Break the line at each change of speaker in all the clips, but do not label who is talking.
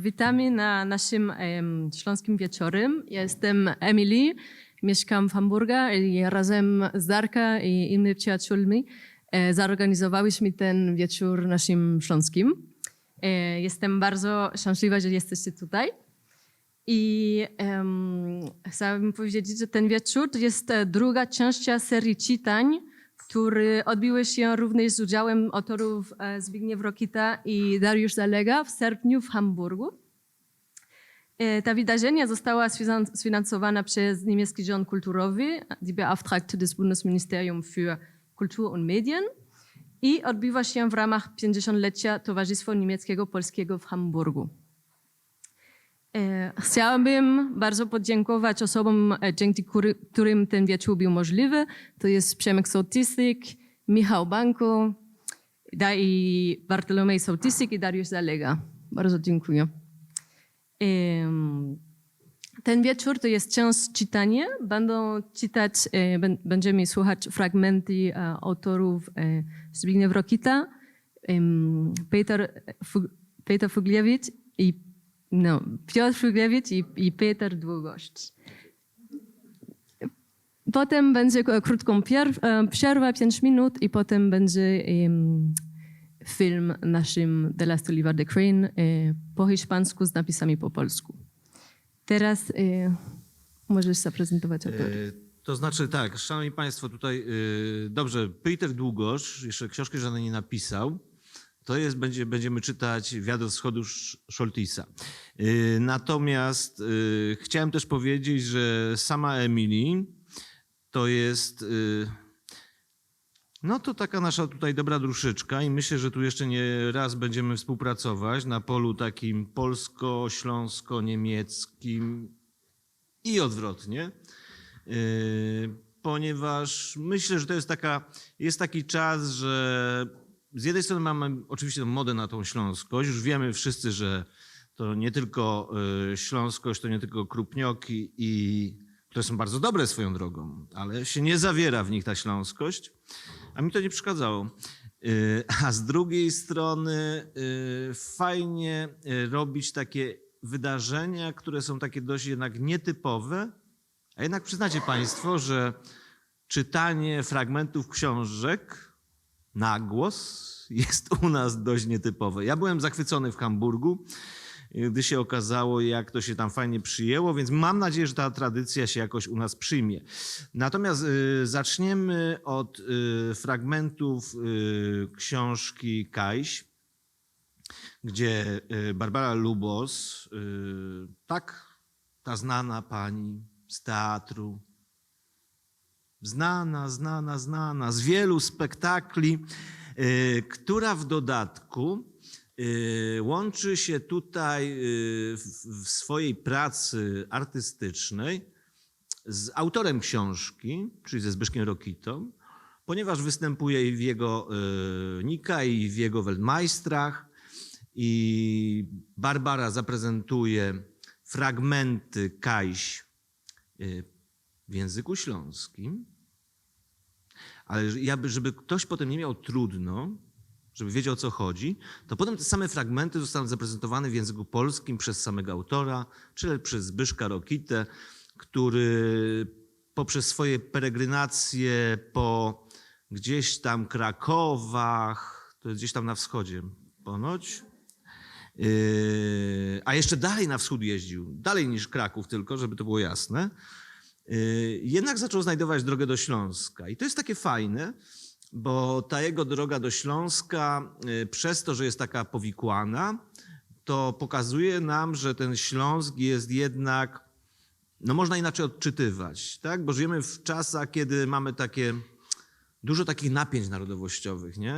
Witamy na naszym śląskim wieczorem. Ja jestem Emily, mieszkam w Hamburgu i razem z Darka i innymi przyjaciółmi zorganizowałyśmy ten wieczór naszym śląskim. Jestem bardzo szczęśliwa, że jesteście tutaj. I chciałabym powiedzieć, że ten wieczór to jest druga część serii czytań, które odbyły się również z udziałem autorów Zbigniew Rokita i Dariusz Zalega w sierpniu w Hamburgu. Ta wydarzenia została sfinansowana przez niemiecki rząd kulturowy, die Beauftragte des Bundesministerium für Kultur und Medien, i odbywa się w ramach 50-lecia Towarzystwa Niemieckiego Polskiego w Hamburgu. Chciałabym bardzo podziękować osobom, dzięki którym ten wieczór był możliwy. To jest Przemek Sołtysyk, Michał Banko, i Bartolomej Sołtysyk i Dariusz Zalega. Bardzo dziękuję. Ten wieczór to jest część czytania. Będziemy słuchać fragmenty autorów Zbigniew Rokita, Peter Fuglewicz i Piotr Fuglewicz i Peter Długosz. Potem będzie krótką przerwa, 5 minut, i potem będzie film naszym The Last Oliver the Crane po hiszpańsku z napisami po polsku. Teraz możesz zaprezentować autorów.
To znaczy tak, szanowni państwo, tutaj dobrze, Peter Długosz, jeszcze książkę żadnej nie napisał. To jest, będziemy czytać Wiatr z wschodu Szoltisa. Natomiast chciałem też powiedzieć, że sama Emily to jest, no to taka nasza tutaj dobra druszyczka, i myślę, że tu jeszcze nie raz będziemy współpracować na polu takim polsko-śląsko-niemieckim i odwrotnie. Ponieważ myślę, że to jest taki czas, że z jednej strony mamy oczywiście modę na tą śląskość. Już wiemy wszyscy, że to nie tylko śląskość, to nie tylko krupnioki, które są bardzo dobre swoją drogą, ale się nie zawiera w nich ta śląskość, a mi to nie przeszkadzało. A z drugiej strony fajnie robić takie wydarzenia, które są takie dość jednak nietypowe, a jednak przyznacie państwo, że czytanie fragmentów książek na głos jest u nas dość nietypowe. Ja byłem zachwycony w Hamburgu, gdy się okazało, jak to się tam fajnie przyjęło, więc mam nadzieję, że ta tradycja się jakoś u nas przyjmie. Natomiast zaczniemy od fragmentów książki Kajś, gdzie Barbara Lubos, ta znana pani z teatru, znana z wielu spektakli, która w dodatku łączy się tutaj w swojej pracy artystycznej z autorem książki, czyli ze Zbyszkiem Rokitą, ponieważ występuje i w jego Nika, i w jego Weltmeistrach, i Barbara zaprezentuje fragmenty Kajś w języku śląskim, ale żeby ktoś potem nie miał trudno, żeby wiedział, o co chodzi, to potem te same fragmenty zostaną zaprezentowane w języku polskim przez samego autora, czyli przez Zbyszka Rokitę, który poprzez swoje peregrinacje po gdzieś tam Krakowach, to jest gdzieś tam na wschodzie ponoć, a jeszcze dalej na wschód jeździł, dalej niż Kraków tylko, żeby to było jasne, jednak zaczął znajdować drogę do Śląska. I to jest takie fajne, bo ta jego droga do Śląska, przez to, że jest taka powikłana, to pokazuje nam, że ten Śląsk jest jednak, no można inaczej odczytywać, tak? Bo żyjemy w czasach, kiedy mamy dużo takich napięć narodowościowych, nie?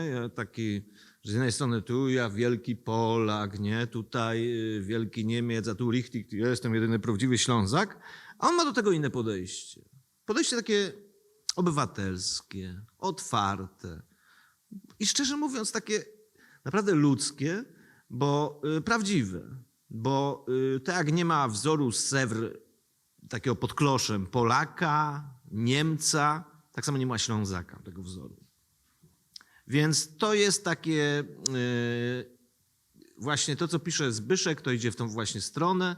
Że z jednej strony tu ja wielki Polak, nie? Tutaj wielki Niemiec, a tu richtig, ja jestem jedyny prawdziwy Ślązak, a on ma do tego inne podejście. Podejście takie obywatelskie, otwarte i szczerze mówiąc takie naprawdę ludzkie, bo prawdziwe. Bo tak jak nie ma wzoru Sèvres takiego pod kloszem Polaka, Niemca, tak samo nie ma Ślązaka tego wzoru. Więc to jest takie właśnie to, co pisze Zbyszek, to idzie w tą właśnie stronę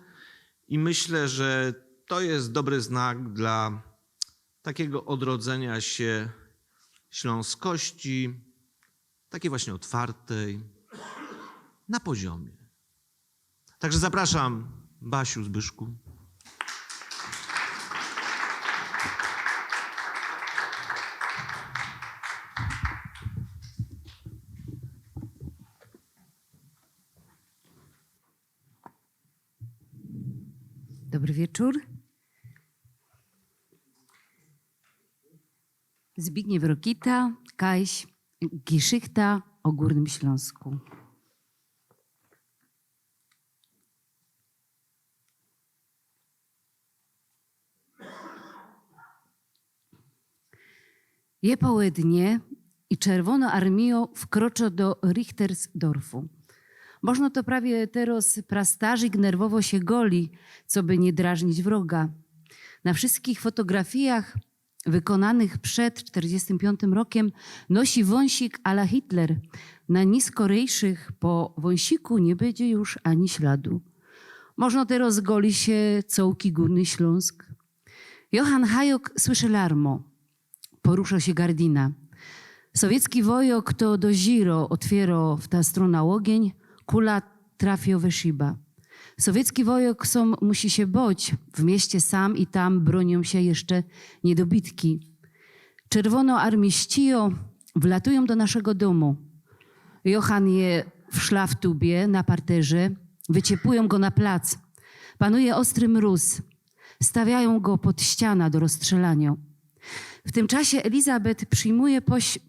i myślę, że to jest dobry znak dla takiego odrodzenia się śląskości, takiej właśnie otwartej, na poziomie. Także zapraszam Basiu, Zbyszku.
Dobry wieczór. Zbigniew Rokita, Kajś Giszychta o Górnym Śląsku. Je południe i czerwono armio wkrocza do Richtersdorfu. Można to prawie teraz prastarzyk nerwowo się goli, co by nie drażnić wroga. Na wszystkich fotografiach wykonanych przed 1945 rokiem nosi wąsik a la Hitler. Na niskorejszych po wąsiku nie będzie już ani śladu. Można teraz goli się cołki Górny Śląsk. Johann Hajok słyszy larmo. Porusza się gardina. Sowiecki wojok to do ziro otwiero w ta strona ogień, kula trafio we szyba. Sowiecki wojok musi się boć. W mieście sam i tam bronią się jeszcze niedobitki. Czerwono armiścijo wlatują do naszego domu. Johann je w szlaftubie na parterze, wyciepują go na plac. Panuje ostry mróz. Stawiają go pod ściana do rozstrzelania. W tym czasie Elizabeth przyjmuje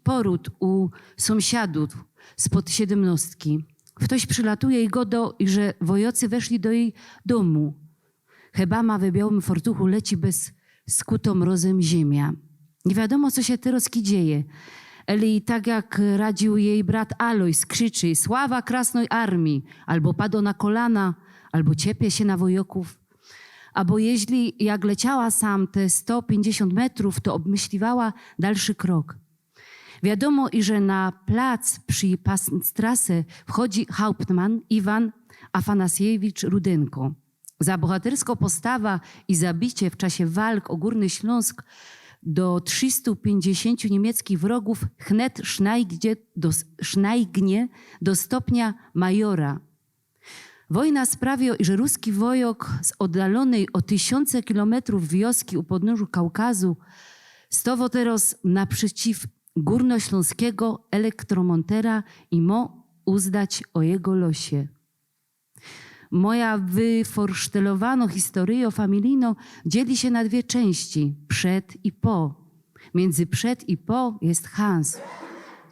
poród u sąsiadów spod 17. Ktoś przylatuje i godo, że wojocy weszli do jej domu. Hebama we białym fortuchu leci bez skutą mrozem ziemia. Nie wiadomo, co się teraz dzieje. Eli, tak jak radził jej brat Alojs, krzyczy: sława Krasnej Armii, albo padło na kolana, albo ciepie się na wojoków. Albo jeśli jak leciała sam te 150 metrów, to obmyśliwała dalszy krok. Wiadomo, że na plac przy Passstrasse wchodzi Hauptmann Iwan Afanasiewicz Rudenko. Za bohaterską postawę i zabicie w czasie walk o Górny Śląsk do 350 niemieckich wrogów wnet sznaignie do stopnia majora. Wojna sprawi, że ruski wojok z oddalonej o 1000 kilometrów wioski u podnóżu Kaukazu stowo teraz naprzeciw górnośląskiego elektromontera i mo uzdać o jego losie. Moja wyforsztelowano historio familijno dzieli się na dwie części, przed i po. Między przed i po jest Hans,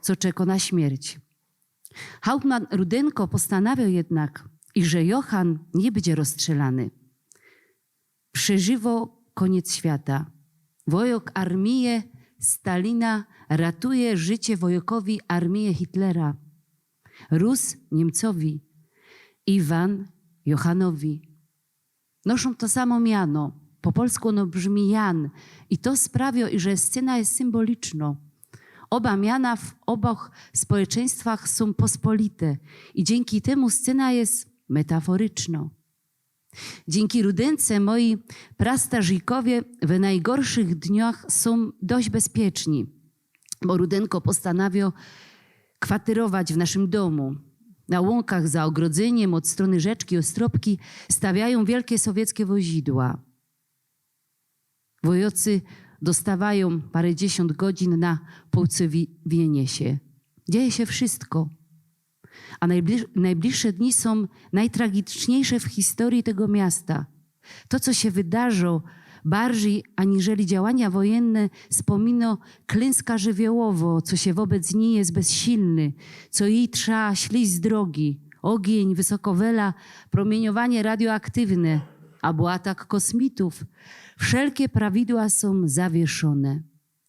co czeka na śmierć. Hauptmann Rudenko postanawiał jednak, że Johann nie będzie rozstrzelany. Przeżywo koniec świata. Wojok armię Stalina ratuje życie wojokowi armię Hitlera. Rus Niemcowi, Iwan Johannowi. Noszą to samo miano. Po polsku ono brzmi Jan. I to sprawia, że scena jest symboliczna. Oba miana w obu społeczeństwach są pospolite i dzięki temu scena jest metaforyczna. Dzięki Rudence moi prastarzykowie w najgorszych dniach są dość bezpieczni, bo Rudenko postanawiał kwaterować w naszym domu. Na łąkach za ogrodzeniem od strony rzeczki Ostropki stawiają wielkie sowieckie wozidła. Wojocy dostawają parędziesiąt godzin na połcowienie się. Dzieje się wszystko. A najbliższe dni są najtragiczniejsze w historii tego miasta. To, co się wydarzyło, bardziej aniżeli działania wojenne, wspomina klęska żywiołowo, co się wobec niej jest bezsilny, co jej trzeba ślić z drogi, ogień, wysokowela, promieniowanie radioaktywne albo atak kosmitów. Wszelkie prawidła są zawieszone.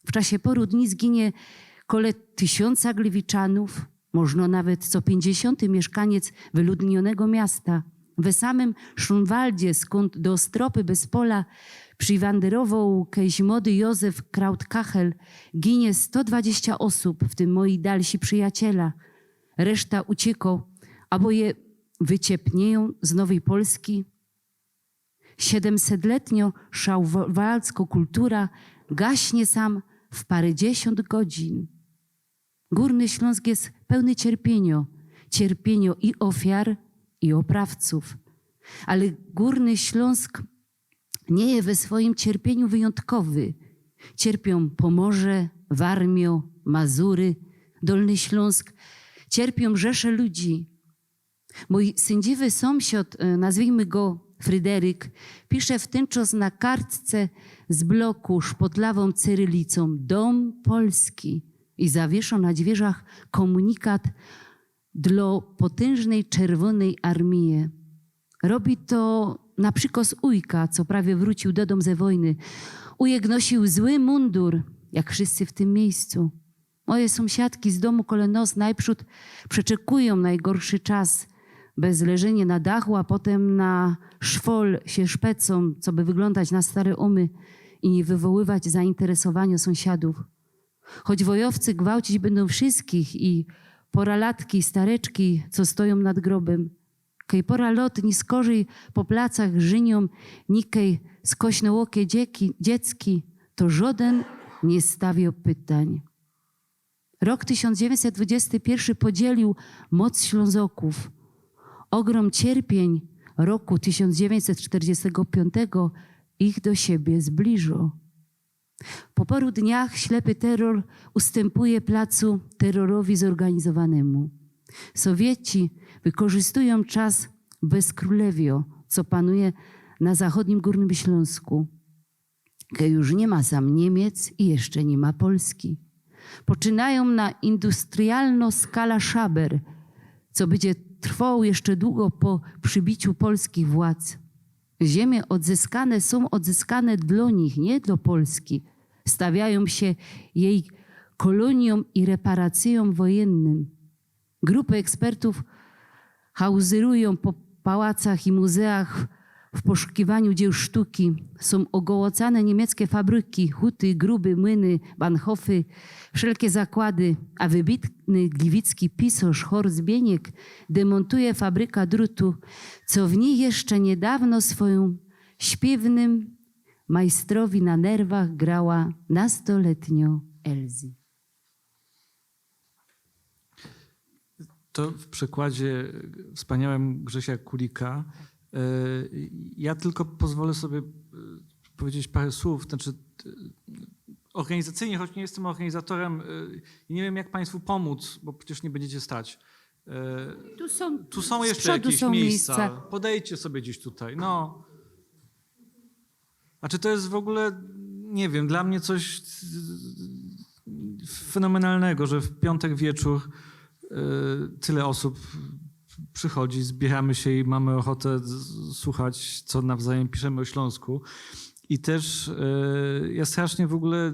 W czasie poru dni zginie kole 1000 gliwiczanów, można nawet co 50 mieszkaniec wyludnionego miasta. W samym Szunwaldzie, skąd do Ostropy bez pola przywanderował kiedyś młody Józef Krautkachel, ginie 120 osób, w tym moi dalsi przyjaciela. Reszta uciekła, albo je wyciepnieją z Nowej Polski. 700-letnio szałwalsko kultura gaśnie sam w parędziesiąt godzin. Górny Śląsk jest pełny cierpienia i ofiar, i oprawców. Ale Górny Śląsk nie jest we swoim cierpieniu wyjątkowy. Cierpią Pomorze, Warmio, Mazury, Dolny Śląsk. Cierpią rzesze ludzi. Mój sędziwy sąsiad, nazwijmy go Fryderyk, pisze w ten czas na kartce z bloku szpotlawą cyrylicą Dom Polski i zawiesza na drzwiach komunikat dla potężnej Czerwonej Armii. Robi to na przykaz ujka, co prawie wrócił do domu ze wojny. Ujek nosił zły mundur, jak wszyscy w tym miejscu. Moje sąsiadki z domu koło nas najprzód przeczekują najgorszy czas, bez leżenia na dachu, a potem na szwol się szpecą, co by wyglądać na stare umy i nie wywoływać zainteresowania sąsiadów. Choć wojowcy gwałcić będą wszystkich i poralatki, stareczki, co stoją nad grobem. Kej pora lot ni skorzej po placach żynią, nikej skośnołokie dziecki, to żaden nie stawiał pytań. Rok 1921 podzielił moc Ślązoków. Ogrom cierpień roku 1945 ich do siebie zbliżył. Po paru dniach ślepy terror ustępuje placu terrorowi zorganizowanemu. Sowieci wykorzystują czas bezkrólewio, co panuje na zachodnim Górnym Śląsku. Już nie ma sam Niemiec i jeszcze nie ma Polski. Poczynają na industrialną skalę szaber, co będzie trwało jeszcze długo po przybiciu polskich władz. Ziemie odzyskane są odzyskane dla nich, nie dla Polski. Stawiają się jej koloniom i reparacjom wojennym. Grupy ekspertów hauzyrują po pałacach i muzeach w poszukiwaniu dzieł sztuki. Są ogołocane niemieckie fabryki, huty, gruby, młyny, bahnhofy, wszelkie zakłady, a wybitny gliwicki pisarz Horst Bieniek demontuje fabryka drutu, co w niej jeszcze niedawno swoim śpiewnym majstrowi na nerwach grała nastoletnio Elzy.
To w przekładzie wspaniałym Grzesia Kulika. Ja tylko pozwolę sobie powiedzieć parę słów. Znaczy, organizacyjnie, choć nie jestem organizatorem, nie wiem, jak Państwu pomóc, bo przecież nie będziecie stać. Tu są jeszcze jakieś miejsca. Podejdźcie sobie gdzieś tutaj. No. Znaczy, to jest w ogóle, nie wiem, dla mnie coś fenomenalnego, że w piątek wieczór tyle osób przychodzi, zbieramy się i mamy ochotę słuchać, co nawzajem piszemy o Śląsku. I też ja strasznie w ogóle,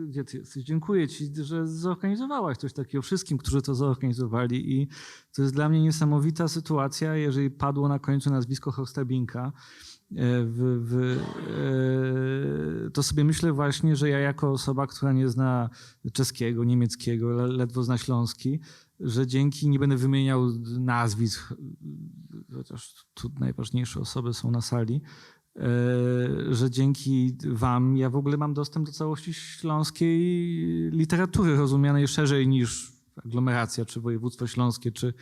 gdzie ty jesteś, dziękuję ci, że zorganizowałaś coś takiego wszystkim, którzy to zorganizowali. I to jest dla mnie niesamowita sytuacja, jeżeli padło na końcu nazwisko Horsta Binka. To sobie myślę właśnie, że ja jako osoba, która nie zna czeskiego, niemieckiego, ledwo zna śląski, że dzięki, nie będę wymieniał nazwisk, chociaż tu najważniejsze osoby są na sali, że dzięki wam ja w ogóle mam dostęp do całości śląskiej literatury rozumianej szerzej niż aglomeracja, czy województwo śląskie, czy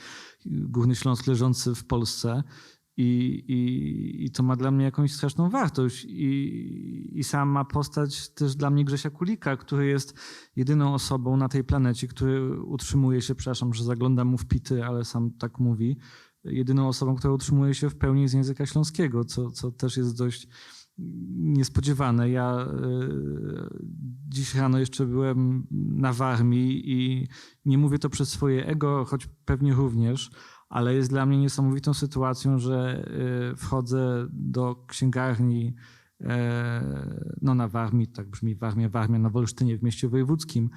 Górny Śląsk leżący w Polsce. I to ma dla mnie jakąś straszną wartość. I sama postać też dla mnie Grzesia Kulika, który jest jedyną osobą na tej planecie, który utrzymuje się, przepraszam, że zaglądam mu w pity, ale sam tak mówi, jedyną osobą, która utrzymuje się w pełni z języka śląskiego, co też jest dość niespodziewane. Ja dziś rano jeszcze byłem na Warmii i nie mówię to przez swoje ego, choć pewnie również, ale jest dla mnie niesamowitą sytuacją, że wchodzę do księgarni na Warmii, tak brzmi Warmia na Wolsztynie w mieście wojewódzkim,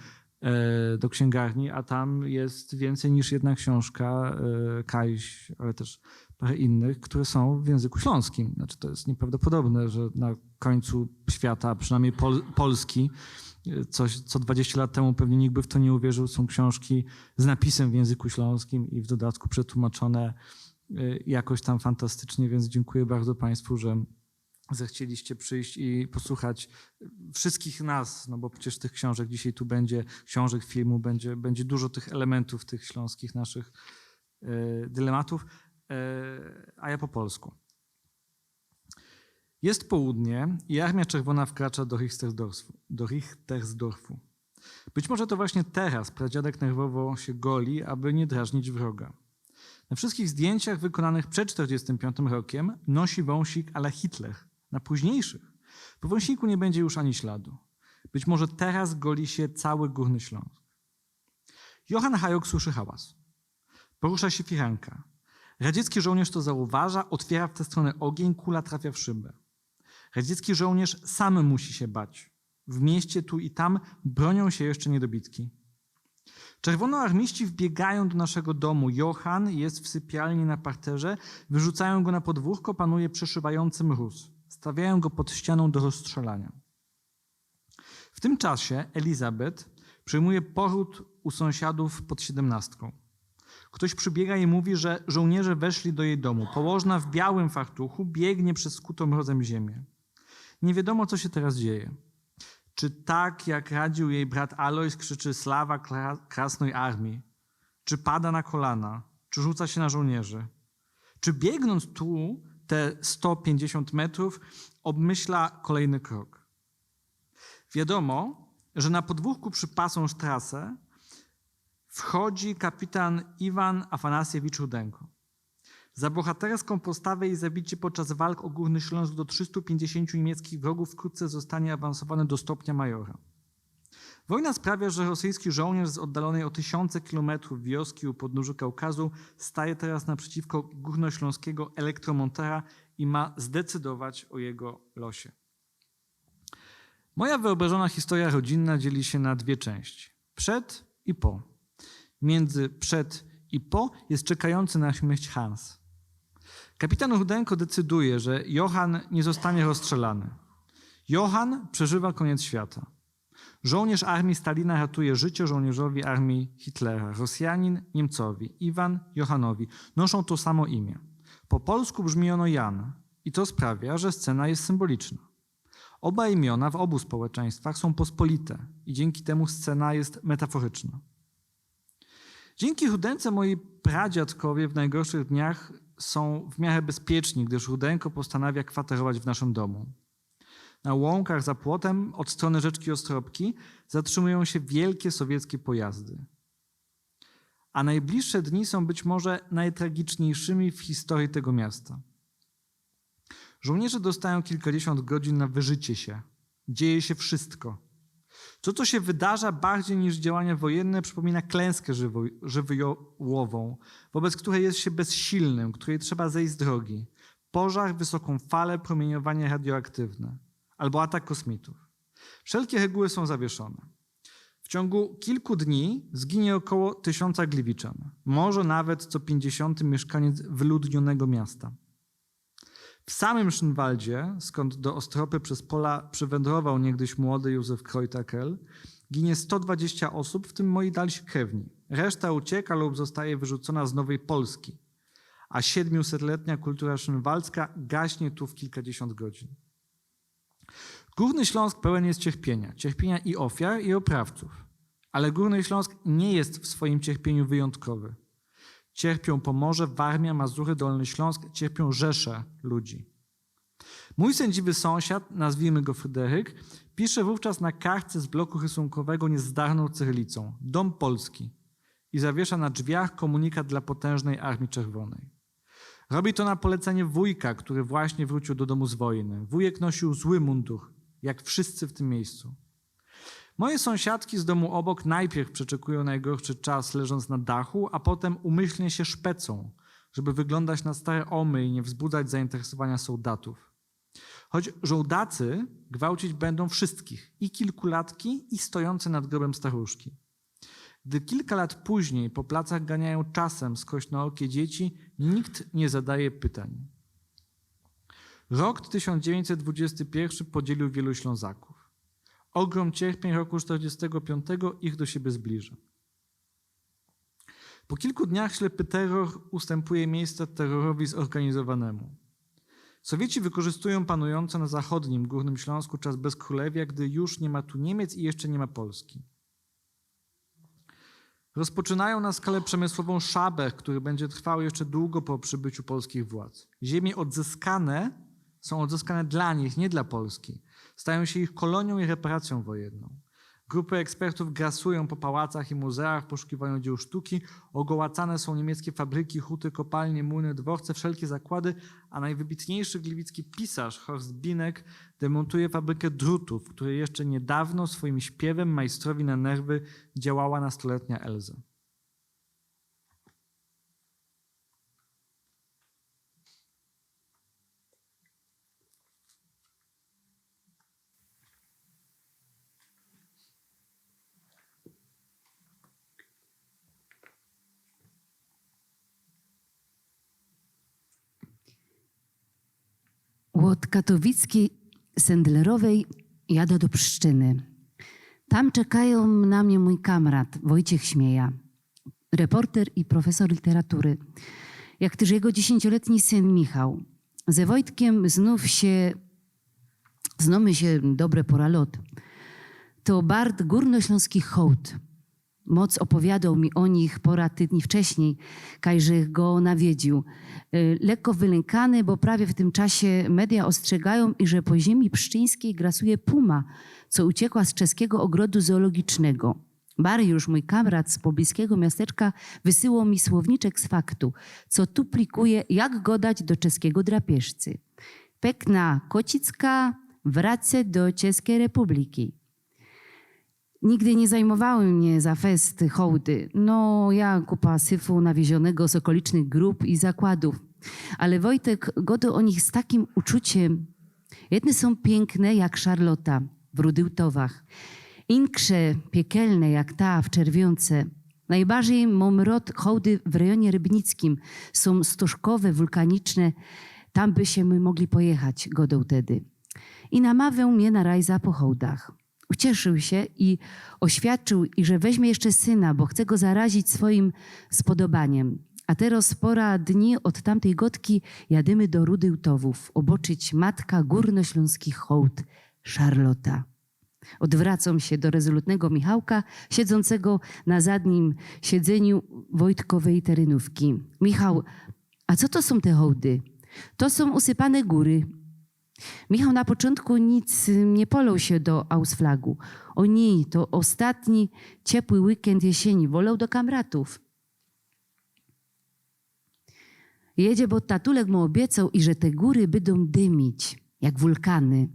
do księgarni, a tam jest więcej niż jedna książka, Kajś, ale też parę innych, które są w języku śląskim. Znaczy, to jest nieprawdopodobne, że na końcu świata, przynajmniej Polski, coś, co 20 lat temu pewnie nikt by w to nie uwierzył, są książki z napisem w języku śląskim i w dodatku przetłumaczone jakoś tam fantastycznie, więc dziękuję bardzo Państwu, że zechcieliście przyjść i posłuchać wszystkich nas, no bo przecież tych książek dzisiaj tu będzie, książek, filmu, będzie dużo tych elementów, tych śląskich naszych dylematów, a ja po polsku. Jest południe i Armia Czerwona wkracza do Richtersdorfu. Być może to właśnie teraz pradziadek nerwowo się goli, aby nie drażnić wroga. Na wszystkich zdjęciach wykonanych przed 1945 rokiem nosi wąsik à la Hitler. Na późniejszych po wąsiku nie będzie już ani śladu. Być może teraz goli się cały Górny Śląsk. Johann Hajok słyszy hałas. Porusza się firanka. Radziecki żołnierz to zauważa, otwiera w tę stronę ogień, kula trafia w szybę. Radziecki żołnierz sam musi się bać. W mieście tu i tam bronią się jeszcze niedobitki. Czerwonoarmiści wbiegają do naszego domu. Johann jest w sypialni na parterze, wyrzucają go na podwórko, panuje przeszywający mróz. Stawiają go pod ścianą do rozstrzelania. W tym czasie Elizabeth przyjmuje poród u sąsiadów pod 17. Ktoś przybiega i mówi, że żołnierze weszli do jej domu. Położna w białym fartuchu biegnie przez skutą mrozem ziemię. Nie wiadomo, co się teraz dzieje. Czy tak, jak radził jej brat Alojz, krzyczy Sława Krasnej Armii? Czy pada na kolana? Czy rzuca się na żołnierzy? Czy biegnąc tu te 150 metrów obmyśla kolejny krok? Wiadomo, że na podwórku przy Passonstrasse wchodzi kapitan Iwan Afanasiewicz Rudenko. Za bohaterską postawę i zabicie podczas walk o Górny Śląsk do 350 niemieckich wrogów wkrótce zostanie awansowany do stopnia majora. Wojna sprawia, że rosyjski żołnierz z oddalonej o tysiące kilometrów wioski u podnóżu Kaukazu staje teraz naprzeciwko górnośląskiego elektromontera i ma zdecydować o jego losie. Moja wyobrażona historia rodzinna dzieli się na dwie części. Przed i po. Między przed i po jest czekający na śmierć Hans. Kapitan Rudenko decyduje, że Johann nie zostanie rozstrzelany. Johann przeżywa koniec świata. Żołnierz armii Stalina ratuje życie żołnierzowi armii Hitlera. Rosjanin Niemcowi. Iwan Johannowi. Noszą to samo imię. Po polsku brzmi ono Jan i to sprawia, że scena jest symboliczna. Oba imiona w obu społeczeństwach są pospolite i dzięki temu scena jest metaforyczna. Dzięki Rudence moi pradziadkowie w najgorszych dniach są w miarę bezpieczni, gdyż Rudenko postanawia kwaterować w naszym domu. Na łąkach za płotem od strony rzeczki Ostropki zatrzymują się wielkie sowieckie pojazdy. A najbliższe dni są być może najtragiczniejszymi w historii tego miasta. Żołnierze dostają kilkadziesiąt godzin na wyżycie się. Dzieje się wszystko. To, co się wydarza bardziej niż działania wojenne, przypomina klęskę żywiołową, wobec której jest się bezsilnym, której trzeba zejść z drogi. Pożar, wysoką falę, promieniowanie radioaktywne albo atak kosmitów. Wszelkie reguły są zawieszone. W ciągu kilku dni zginie około 1000 Gliwiczan, może nawet co 50. mieszkaniec wyludnionego miasta. W samym Szynwaldzie, skąd do Ostropy przez pola przywędrował niegdyś młody Józef Kreuter-Kell, ginie 120 osób, w tym moi dalsi krewni. Reszta ucieka lub zostaje wyrzucona z Nowej Polski, a 700-letnia kultura szynwaldzka gaśnie tu w kilkadziesiąt godzin. Górny Śląsk pełen jest cierpienia i ofiar, i oprawców. Ale Górny Śląsk nie jest w swoim cierpieniu wyjątkowy. Cierpią Pomorze, Warmia, Mazury, Dolny Śląsk, cierpią rzesze ludzi. Mój sędziwy sąsiad, nazwijmy go Fryderyk, pisze wówczas na kartce z bloku rysunkowego niezdarną cyrylicą Dom Polski i zawiesza na drzwiach komunikat dla potężnej Armii Czerwonej. Robi to na polecenie wujka, który właśnie wrócił do domu z wojny. Wujek nosił zły mundur, jak wszyscy w tym miejscu. Moje sąsiadki z domu obok najpierw przeczekują najgorszy czas leżąc na dachu, a potem umyślnie się szpecą, żeby wyglądać na stare omy i nie wzbudzać zainteresowania sołdatów. Choć żołdacy gwałcić będą wszystkich, i kilkulatki, i stojące nad grobem staruszki. Gdy kilka lat później po placach ganiają czasem skośnookie dzieci, nikt nie zadaje pytań. Rok 1921 podzielił wielu Ślązaków. Ogrom cierpień roku 1945 ich do siebie zbliża. Po kilku dniach ślepy terror ustępuje miejsca terrorowi zorganizowanemu. Sowieci wykorzystują panujący na zachodnim Górnym Śląsku czas bezkrólewia, gdy już nie ma tu Niemiec i jeszcze nie ma Polski. Rozpoczynają na skalę przemysłową szaber, który będzie trwał jeszcze długo po przybyciu polskich władz. Ziemie odzyskane są odzyskane dla nich, nie dla Polski. Stają się ich kolonią i reparacją wojenną. Grupy ekspertów grasują po pałacach i muzeach, poszukiwają dzieł sztuki, ogołacane są niemieckie fabryki, huty, kopalnie, młyny, dworce, wszelkie zakłady, a najwybitniejszy gliwicki pisarz Horst Binek demontuje fabrykę drutów, w której jeszcze niedawno swoim śpiewem majstrowi na nerwy działała nastoletnia Elza.
Od katowickiej Sendlerowej jadę do Pszczyny. Tam czekają na mnie mój kamrat Wojciech Śmieja, reporter i profesor literatury, jak też jego 10-letni syn Michał. Ze Wojtkiem znamy się dobre pora lot. To bard górnośląskich hołd. Moc opowiadał mi o nich pora tydni wcześniej, kajże go nawiedził. Lekko wylękany, bo prawie w tym czasie media ostrzegają, i że po ziemi pszczyńskiej grasuje puma, co uciekła z czeskiego ogrodu zoologicznego. Mariusz, mój kamrat z pobliskiego miasteczka, wysyłał mi słowniczek z faktu, co tu plikuje, jak go dać do czeskiego drapieżcy. Pekna Kocicka wraca do Czeskiej Republiki. Nigdy nie zajmowały mnie za fest hołdy. No, ja kupa syfu nawiezionego z okolicznych grup i zakładów. Ale Wojtek godał o nich z takim uczuciem. Jedne są piękne jak Szarlota w Rudyłtowach. Inkrze, piekielne jak ta w Czerwionce. Najbardziej momrot hołdy w rejonie rybnickim. Są stożkowe, wulkaniczne. Tam byśmy mogli pojechać, godał tedy. I namawiał mnie na rajza po hołdach. Ucieszył się i oświadczył, że weźmie jeszcze syna, bo chce go zarazić swoim spodobaniem. A teraz pora dni od tamtej gotki jadymy do Rudyłtowów, oboczyć matka górnośląskich hołd, Szarlota. Odwracam się do rezolutnego Michałka, siedzącego na zadnim siedzeniu Wojtkowej terynówki. Michał, a co to są te hołdy? To są usypane góry. Michał na początku nic nie polał się do Ausflagu. O nie, to ostatni ciepły weekend jesieni. Wolał do kamratów. Jedzie, bo tatulek mu obiecał, i że te góry będą dymić, jak wulkany.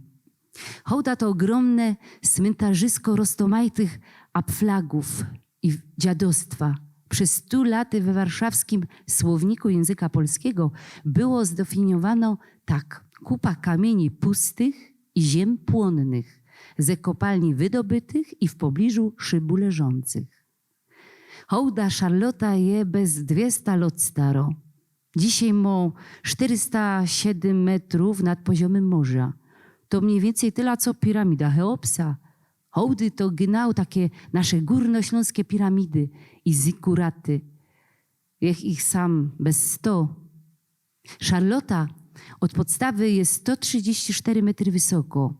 Hołda to ogromne cmentarzysko roztomajtych apflagów i dziadostwa. Przez 100 lat we warszawskim słowniku języka polskiego było zdefiniowano tak: kupa kamieni pustych i ziem płonnych, ze kopalni wydobytych i w pobliżu szybu leżących. Hołda Szarlota je bez 200 lat staro. Dzisiaj ma 407 metrów nad poziomem morza. To mniej więcej tyle, co piramida Cheopsa. Hołdy to genau takie nasze górnośląskie piramidy i zikuraty. Jest ich sam bez 100. Szarlota od podstawy jest 134 metry wysoko.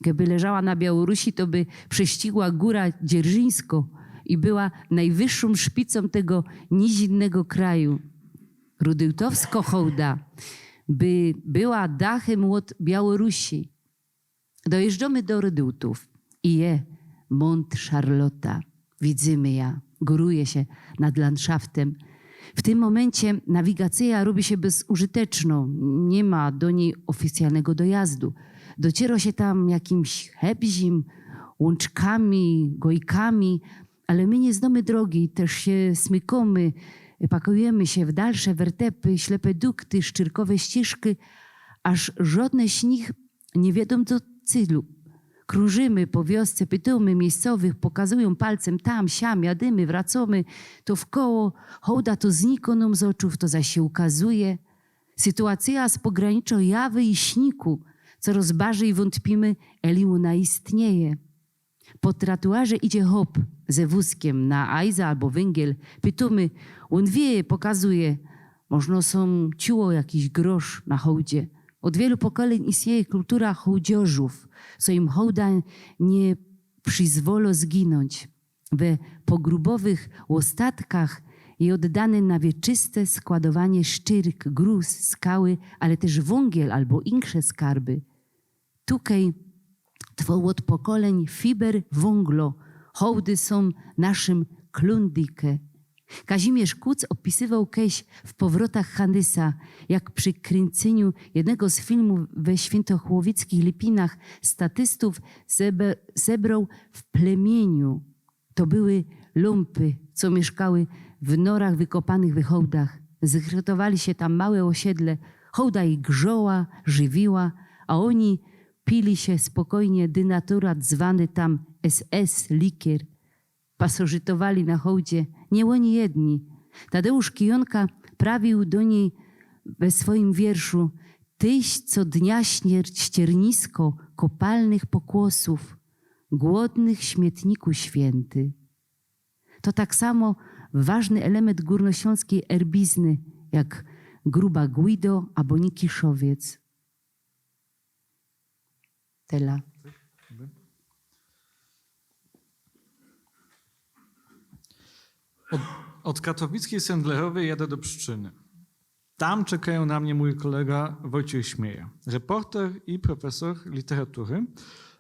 Gdyby leżała na Białorusi, to by prześcigła góra Dzierżyńsko i była najwyższą szpicą tego nizinnego kraju. Rudyłtowsko-hołda by była dachem od Białorusi. Dojeżdżamy do Rudyłtów i Mont Szarlota. Widzimy ja, góruje się nad landszaftem. W tym momencie nawigacja robi się bezużyteczną. Nie ma do niej oficjalnego dojazdu. Dociera się tam jakimś hebzim, łączkami, gojkami, ale my nie znamy drogi, też się smykamy, pakujemy się w dalsze wertepy, ślepe dukty, szczyrkowe ścieżki, aż żadne z nich nie wiedzą do celu. Krążymy po wiosce, pytamy miejscowych, pokazują palcem tam, siam, jadymy, wracamy, to w koło, hołda to znika nam z oczów, to zaś się ukazuje. Sytuacja z pogranicza jawy i śniku, coraz bardziej wątpimy, eli ona istnieje. Po tratuarze idzie hop ze wózkiem na ajza albo węgiel. Pytamy, on wie, pokazuje. Można są ciuło jakiś grosz na hołdzie. Od wielu pokoleń istnieje kultura hołdziorzów, co im hołda nie przyzwolo zginąć. We pogrubowych łostatkach i oddane na wieczyste składowanie szczyrk, gruz, skały, ale też wągiel albo insze skarby. Tukej twą od pokoleń fiber wąglo, hołdy są naszym klundike. Kazimierz Kuc opisywał kiedyś w Powrotach Hanysa, jak przy kręceniu jednego z filmów we świętochłowickich Lipinach statystów zebrał w plemieniu. To były lumpy, co mieszkały w norach wykopanych w hołdach. Zgotowali się tam małe osiedle, hołda ich grzoła, żywiła, a oni pili się spokojnie dynaturat zwany tam SS, likier. Pasożytowali na hołdzie, nie oni jedni. Tadeusz Kijonka prawił do niej we swoim wierszu: tyś co dnia ściernisko kopalnych pokłosów, głodnych śmietniku święty. To tak samo ważny element górnośląskiej erbizny, jak Gruba Guido albo Nikiszowiec. Tela.
Od katowickiej Sendlerowej jadę do Pszczyny. Tam czekają na mnie mój kolega Wojciech Śmieja, reporter i profesor literatury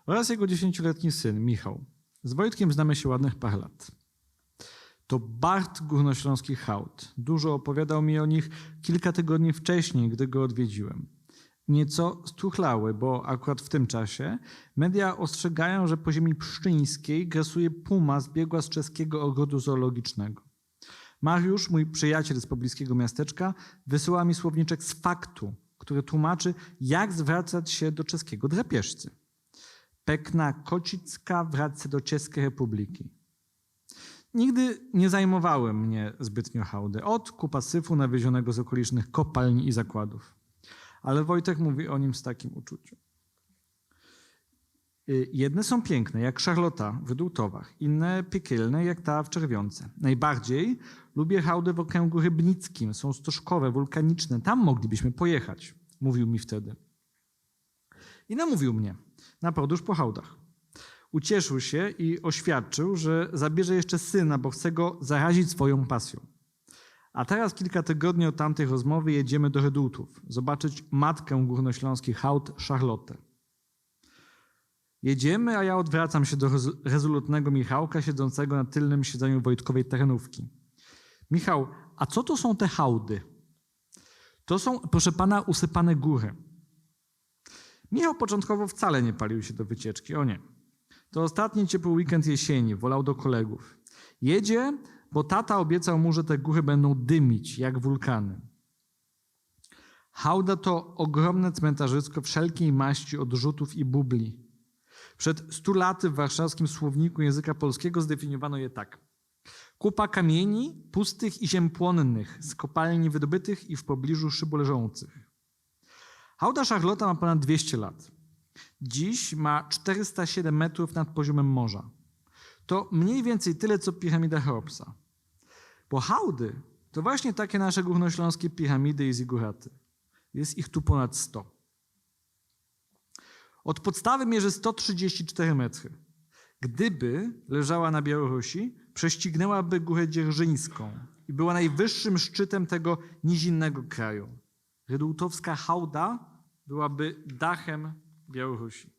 oraz jego 10-letni syn Michał. Z Wojtkiem znamy się ładnych parę lat. To Bart Górnośląski Hołd. Dużo opowiadał mi o nich kilka tygodni wcześniej, gdy go odwiedziłem. Nieco struchlały, bo akurat w tym czasie media ostrzegają, że po ziemi pszczyńskiej grasuje puma zbiegła z czeskiego ogrodu zoologicznego. Mariusz, mój przyjaciel z pobliskiego miasteczka, wysyła mi słowniczek z Faktu, który tłumaczy, jak zwracać się do czeskiego drapieżcy. Pekna kocicka wraca do Czeskiej Republiki. Nigdy nie zajmowały mnie zbytnio hołdy, od kupasyfu nawiezionego z okolicznych kopalni i zakładów. Ale Wojtek mówi o nim z takim uczuciem. Jedne są piękne, jak Szarlota w Dółtowach, inne piekielne, jak ta w Czerwionce. Najbardziej lubię hałdy w okręgu rybnickim, są stożkowe, wulkaniczne, tam moglibyśmy pojechać, mówił mi wtedy. I namówił mnie na podróż po hałdach. Ucieszył się i oświadczył, że zabierze jeszcze syna, bo chce go zarazić swoją pasją. A teraz kilka tygodni od tamtej rozmowy jedziemy do Redutów, zobaczyć matkę górnośląskich hałd, Szarlotę. Jedziemy, a ja odwracam się do rezolutnego Michałka, siedzącego na tylnym siedzeniu Wojtkowej terenówki. Michał, a co to są te hałdy? To są, proszę pana, usypane góry. Michał początkowo wcale nie palił się do wycieczki, o nie. To ostatni ciepły weekend jesieni, wolał do kolegów. Jedzie, bo tata obiecał mu, że te góry będą dymić, jak wulkany. Hałda to ogromne cmentarzysko wszelkiej maści odrzutów i bubli. Przed 100 laty w warszawskim słowniku języka polskiego zdefiniowano je tak. Kupa kamieni, pustych i ziem płonnych, z kopalni wydobytych i w pobliżu szybu leżących. Hałda Szarlota ma ponad 200 lat. Dziś ma 407 metrów nad poziomem morza. To mniej więcej tyle, co piramida Cheopsa. Bo hałdy to właśnie takie nasze górnośląskie piramidy i ziguraty. Jest ich tu ponad 100. Od podstawy mierzy 134 metry. Gdyby leżała na Białorusi, prześcignęłaby Górę Dzierżyńską i była najwyższym szczytem tego nizinnego kraju. Redutowska hałda byłaby dachem Białorusi.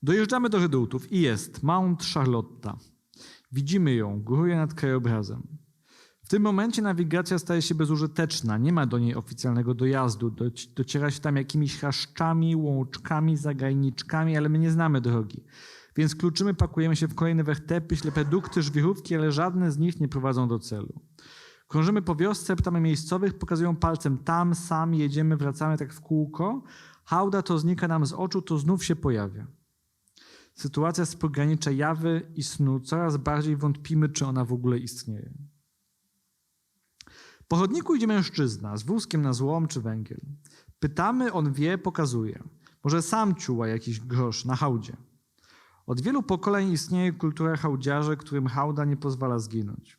Dojeżdżamy do Redutów i jest Mount Charlotta. Widzimy ją, góruje nad krajobrazem. W tym momencie nawigacja staje się bezużyteczna, nie ma do niej oficjalnego dojazdu, dociera się tam jakimiś chaszczami, łączkami, zagajniczkami, ale my nie znamy drogi. Więc kluczymy, pakujemy się w kolejne wertepy, ślepe dukty, żwirówki, ale żadne z nich nie prowadzą do celu. Krążymy po wiosce, pytamy miejscowych, pokazują palcem tam, sam, jedziemy, wracamy tak w kółko. Hałda to znika nam z oczu, to znów się pojawia. Sytuacja z pogranicza jawy i snu, coraz bardziej wątpimy, czy ona w ogóle istnieje. Po chodniku idzie mężczyzna z wózkiem na złom czy węgiel. Pytamy, on wie, pokazuje. Może sam ciuła jakiś grosz na hałdzie. Od wielu pokoleń istnieje kultura hałdziarzy, którym hałda nie pozwala zginąć.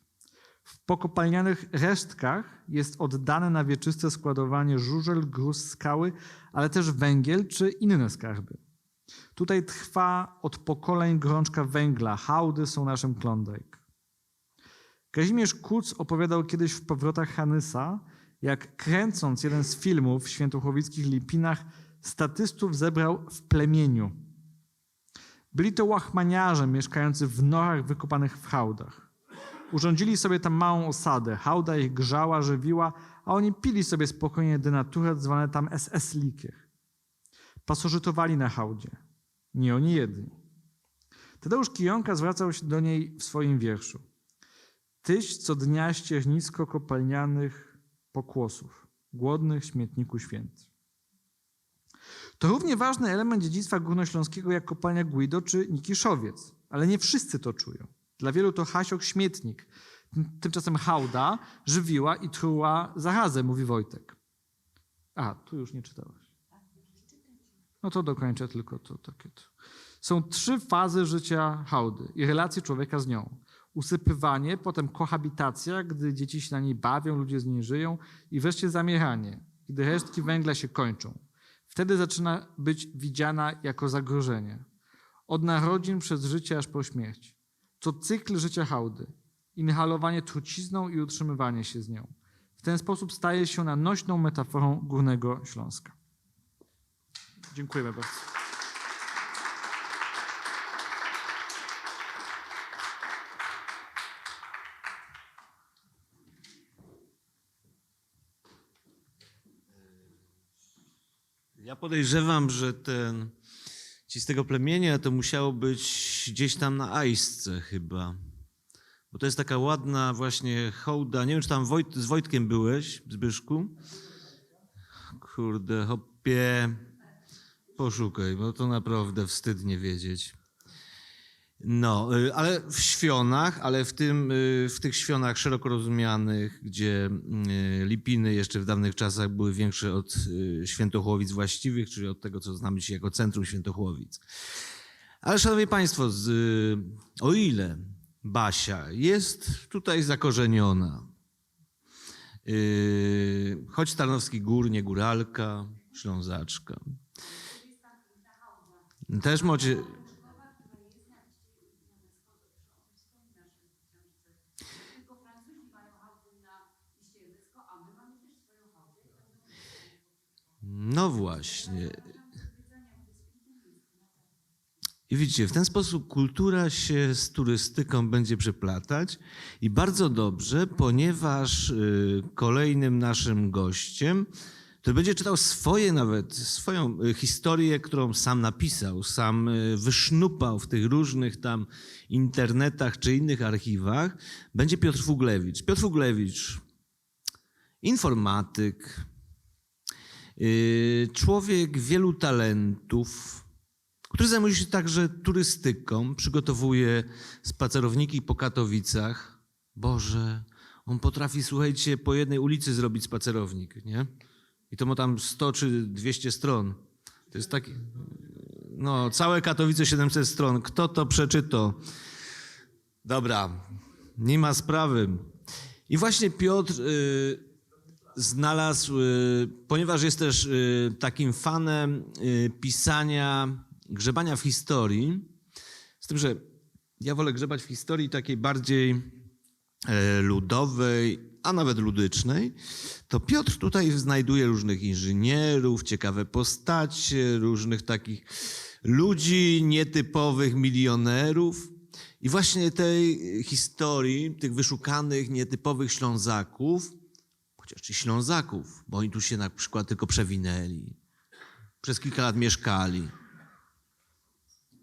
W pokopalnianych resztkach jest oddane na wieczyste składowanie żużel, gruz, skały, ale też węgiel czy inne skarby. Tutaj trwa od pokoleń gorączka węgla. Hałdy są naszym Klondike. Kazimierz Kuc opowiadał kiedyś w Powrotach Hanysa, jak kręcąc jeden z filmów w świętochłowickich Lipinach, statystów zebrał w plemieniu. Byli to łachmaniarze mieszkający w norach wykopanych w hałdach. Urządzili sobie tam małą osadę. Hałda ich grzała, żywiła, a oni pili sobie spokojnie denaturat zwane tam SS-likier. Pasożytowali na hałdzie. Nie oni jedni. Tadeusz Kijonka zwracał się do niej w swoim wierszu. Tyś co dnia ściernisko kopalnianych pokłosów, głodnych śmietniku święty. To równie ważny element dziedzictwa górnośląskiego jak kopalnia Guido czy Nikiszowiec, ale nie wszyscy to czują. Dla wielu to hasiok śmietnik. Tymczasem hałda żywiła i truła zarazę, mówi Wojtek. A, tu już nie czytałeś. No to dokończę tylko to takie. Są 3 fazy życia hałdy i relacje człowieka z nią. Usypywanie, potem kohabitacja, gdy dzieci się na niej bawią, ludzie z niej żyją i wreszcie zamieranie, gdy resztki węgla się kończą. Wtedy zaczyna być widziana jako zagrożenie. Od narodzin przez życie aż po śmierć. To cykl życia hałdy. Inhalowanie trucizną i utrzymywanie się z nią. W ten sposób staje się ona nośną metaforą Górnego Śląska. Dziękujemy bardzo.
Ja podejrzewam, że ci z tego plemienia to musiało być gdzieś tam na Ajsce chyba. Bo to jest taka ładna właśnie hołda. Nie wiem, czy tam z Wojtkiem byłeś, Zbyszku? Kurde, hopie, poszukaj, bo to naprawdę wstyd nie wiedzieć. No, ale w Świonach, ale w tych Świonach szeroko rozumianych, gdzie Lipiny jeszcze w dawnych czasach były większe od Świętochłowic właściwych, czyli od tego, co znamy dzisiaj jako centrum Świętochłowic. Ale szanowni państwo, o ile Basia jest tutaj zakorzeniona, choć z Tarnowskich Gór, nie góralka, Ślązaczka. Też możecie... No właśnie. I widzicie, w ten sposób kultura się z turystyką będzie przeplatać i bardzo dobrze, ponieważ kolejnym naszym gościem, który będzie czytał swoją historię, którą sam napisał, sam wysznupał w tych różnych tam internetach czy innych archiwach, będzie Piotr Fuglewicz. Piotr Fuglewicz, informatyk, człowiek wielu talentów, który zajmuje się także turystyką, przygotowuje spacerowniki po Katowicach. Boże, on potrafi, słuchajcie, po jednej ulicy zrobić spacerownik, nie? I to ma tam 100 czy 200 stron. To jest taki, no, całe Katowice 700 stron. Kto to przeczyta? Dobra, nie ma sprawy. I właśnie Piotr znalazł, ponieważ jest też takim fanem pisania, grzebania w historii, z tym, że ja wolę grzebać w historii takiej bardziej ludowej, a nawet ludycznej, to Piotr tutaj znajduje różnych inżynierów, ciekawe postacie, różnych takich ludzi nietypowych, milionerów. I właśnie tej historii, tych wyszukanych, nietypowych Ślązaków, chociaż czy Ślązaków, bo oni tu się na przykład tylko przewinęli, przez kilka lat mieszkali.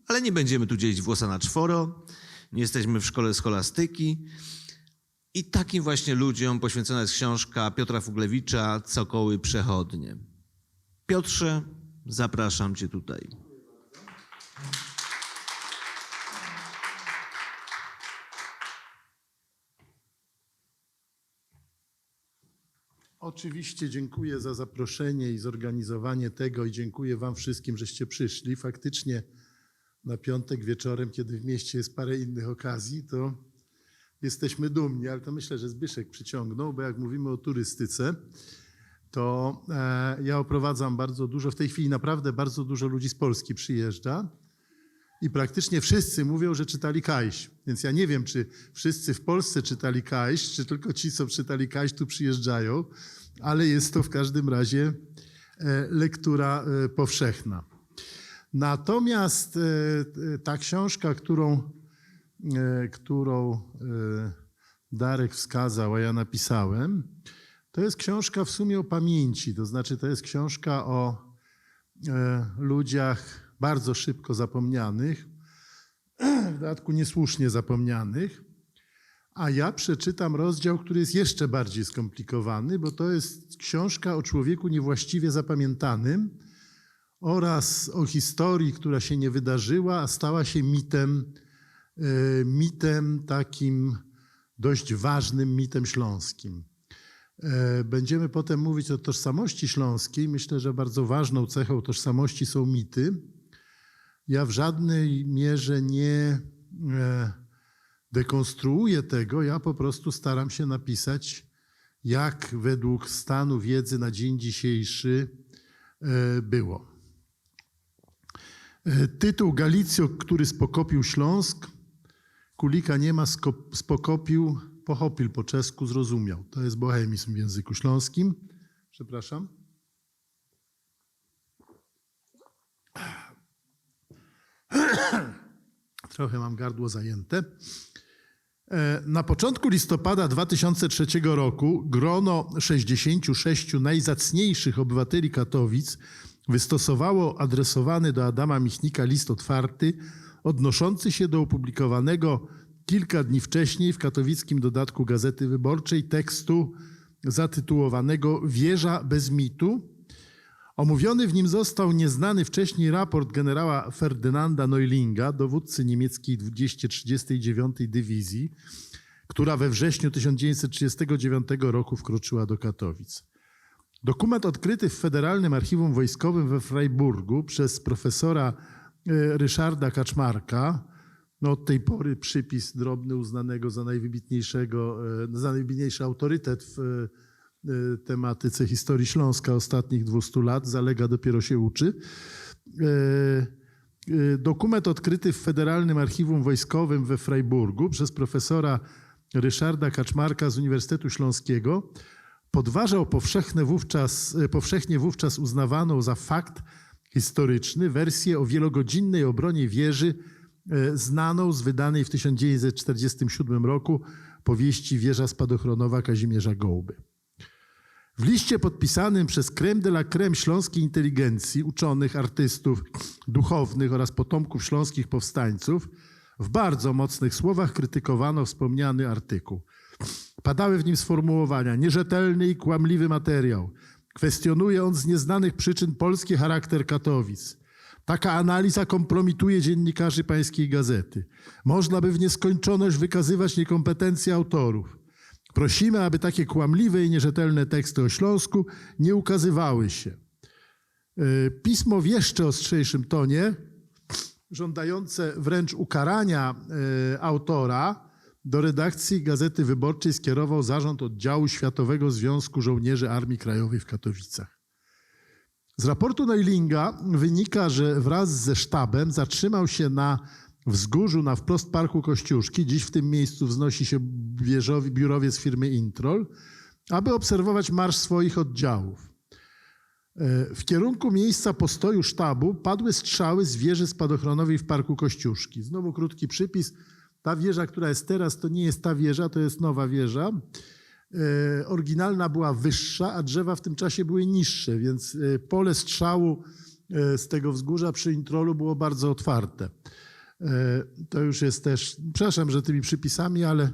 Ale nie będziemy tu dzielić włosa na czworo, nie jesteśmy w szkole scholastyki. I takim właśnie ludziom poświęcona jest książka Piotra Fuglewicza Cokoły przechodnie. Piotrze, zapraszam cię tutaj.
Oczywiście dziękuję za zaproszenie i zorganizowanie tego i dziękuję wam wszystkim, żeście przyszli. Faktycznie na piątek wieczorem, kiedy w mieście jest parę innych okazji, to jesteśmy dumni, ale to myślę, że Zbyszek przyciągnął, bo jak mówimy o turystyce, to ja oprowadzam bardzo dużo, w tej chwili naprawdę bardzo dużo ludzi z Polski przyjeżdża i praktycznie wszyscy mówią, że czytali Kaiś. Więc ja nie wiem, czy wszyscy w Polsce czytali Kaiś, czy tylko ci, co czytali Kaiś, tu przyjeżdżają, ale jest to w każdym razie lektura powszechna. Natomiast ta książka, którą Darek wskazał, a ja napisałem, to jest książka w sumie o pamięci, to znaczy to jest książka o ludziach bardzo szybko zapomnianych, w dodatku niesłusznie zapomnianych, a ja przeczytam rozdział, który jest jeszcze bardziej skomplikowany, bo to jest książka o człowieku niewłaściwie zapamiętanym oraz o historii, która się nie wydarzyła, a stała się mitem takim dość ważnym, mitem śląskim. Będziemy potem mówić o tożsamości śląskiej. Myślę, że bardzo ważną cechą tożsamości są mity. Ja w żadnej mierze nie dekonstruuję tego, ja po prostu staram się napisać, jak według stanu wiedzy na dzień dzisiejszy było. Tytuł Galicjo, który spokopił Śląsk. Kulika nie ma, spokopił, pochopil po czesku, zrozumiał. To jest bohemizm w języku śląskim. Przepraszam. Trochę mam gardło zajęte. Na początku listopada 2003 roku grono 66 najzacniejszych obywateli Katowic wystosowało adresowany do Adama Michnika list otwarty odnoszący się do opublikowanego kilka dni wcześniej w katowickim dodatku Gazety Wyborczej tekstu zatytułowanego Wieża bez mitu. Omówiony w nim został nieznany wcześniej raport generała Ferdynanda Neulinga, dowódcy niemieckiej 239 Dywizji, która we wrześniu 1939 roku wkroczyła do Katowic. Dokument odkryty w Federalnym Archiwum Wojskowym we Freiburgu przez profesora Ryszarda Kaczmarka, no od tej pory przypis drobny uznanego za najwybitniejszy autorytet w tematyce historii Śląska ostatnich 200 lat, zalega dopiero się uczy. Dokument odkryty w Federalnym Archiwum Wojskowym we Freiburgu przez profesora Ryszarda Kaczmarka z Uniwersytetu Śląskiego podważał powszechnie wówczas uznawaną za fakt historyczny wersję o wielogodzinnej obronie wieży znaną z wydanej w 1947 roku powieści Wieża spadochronowa Kazimierza Gołby. W liście podpisanym przez crème de la crème śląskiej inteligencji, uczonych, artystów, duchownych oraz potomków śląskich powstańców, w bardzo mocnych słowach krytykowano wspomniany artykuł. Padały w nim sformułowania: nierzetelny i kłamliwy materiał. Kwestionuje on z nieznanych przyczyn polski charakter Katowic. Taka analiza kompromituje dziennikarzy pańskiej gazety. Można by w nieskończoność wykazywać niekompetencje autorów. Prosimy, aby takie kłamliwe i nierzetelne teksty o Śląsku nie ukazywały się. Pismo w jeszcze ostrzejszym tonie, żądające wręcz ukarania autora, do redakcji Gazety Wyborczej skierował zarząd oddziału Światowego Związku Żołnierzy Armii Krajowej w Katowicach. Z raportu Neulinga wynika, że wraz ze sztabem zatrzymał się na wzgórzu na wprost Parku Kościuszki, dziś w tym miejscu wznosi się biurowiec firmy Introl, aby obserwować marsz swoich oddziałów. W kierunku miejsca postoju sztabu padły strzały z wieży spadochronowej w Parku Kościuszki. Znowu krótki przypis. Ta wieża, która jest teraz, to nie jest ta wieża, to jest nowa wieża. Oryginalna była wyższa, a drzewa w tym czasie były niższe, więc pole strzału z tego wzgórza przy Introlu było bardzo otwarte. To już jest też, przepraszam, że tymi przypisami, ale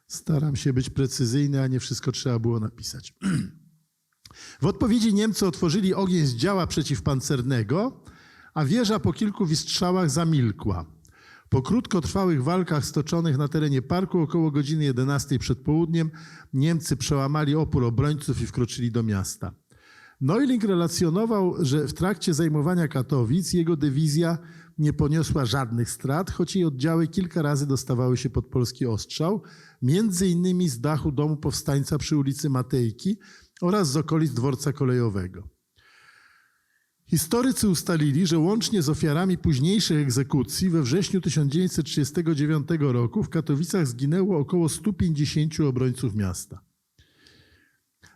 staram się być precyzyjny, a nie wszystko trzeba było napisać. W odpowiedzi Niemcy otworzyli ogień z działa przeciwpancernego, a wieża po kilku wystrzałach zamilkła. Po krótkotrwałych walkach stoczonych na terenie parku około godziny 11 przed południem Niemcy przełamali opór obrońców i wkroczyli do miasta. Neuling relacjonował, że w trakcie zajmowania Katowic jego dywizja nie poniosła żadnych strat, choć jej oddziały kilka razy dostawały się pod polski ostrzał, między innymi z dachu domu powstańca przy ulicy Matejki oraz z okolic dworca kolejowego. Historycy ustalili, że łącznie z ofiarami późniejszych egzekucji we wrześniu 1939 roku w Katowicach zginęło około 150 obrońców miasta.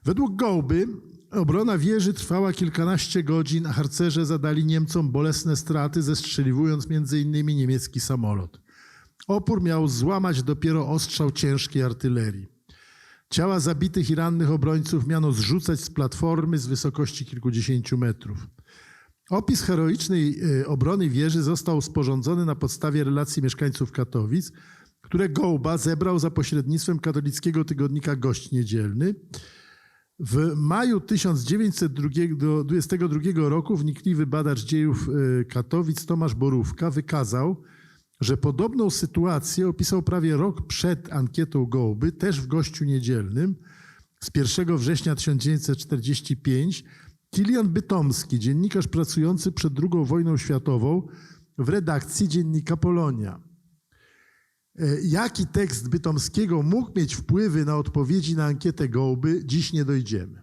Według Gołby obrona wieży trwała kilkanaście godzin, a harcerze zadali Niemcom bolesne straty, zestrzeliwując m.in. niemiecki samolot. Opór miał złamać dopiero ostrzał ciężkiej artylerii. Ciała zabitych i rannych obrońców miano zrzucać z platformy z wysokości kilkudziesięciu metrów. Opis heroicznej obrony wieży został sporządzony na podstawie relacji mieszkańców Katowic, które Gołba zebrał za pośrednictwem katolickiego tygodnika Gość Niedzielny. W maju 1922 roku wnikliwy badacz dziejów Katowic Tomasz Borówka wykazał, że podobną sytuację opisał prawie rok przed ankietą Gołby, też w Gościu Niedzielnym, z 1 września 1945, Kilian Bytomski, dziennikarz pracujący przed II wojną światową w redakcji dziennika Polonia. Jaki tekst Bytomskiego mógł mieć wpływy na odpowiedzi na ankietę Gołby, dziś nie dojdziemy.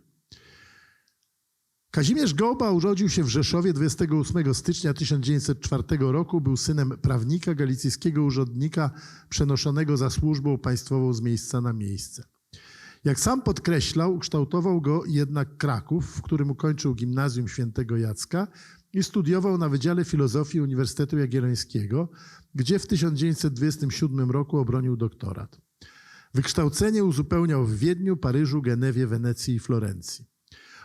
Kazimierz Gołba urodził się w Rzeszowie 28 stycznia 1904 roku. Był synem prawnika, galicyjskiego urzędnika przenoszonego za służbą państwową z miejsca na miejsce. Jak sam podkreślał, ukształtował go jednak Kraków, w którym ukończył gimnazjum Świętego Jacka i studiował na Wydziale Filozofii Uniwersytetu Jagiellońskiego, gdzie w 1927 roku obronił doktorat. Wykształcenie uzupełniał w Wiedniu, Paryżu, Genewie, Wenecji i Florencji.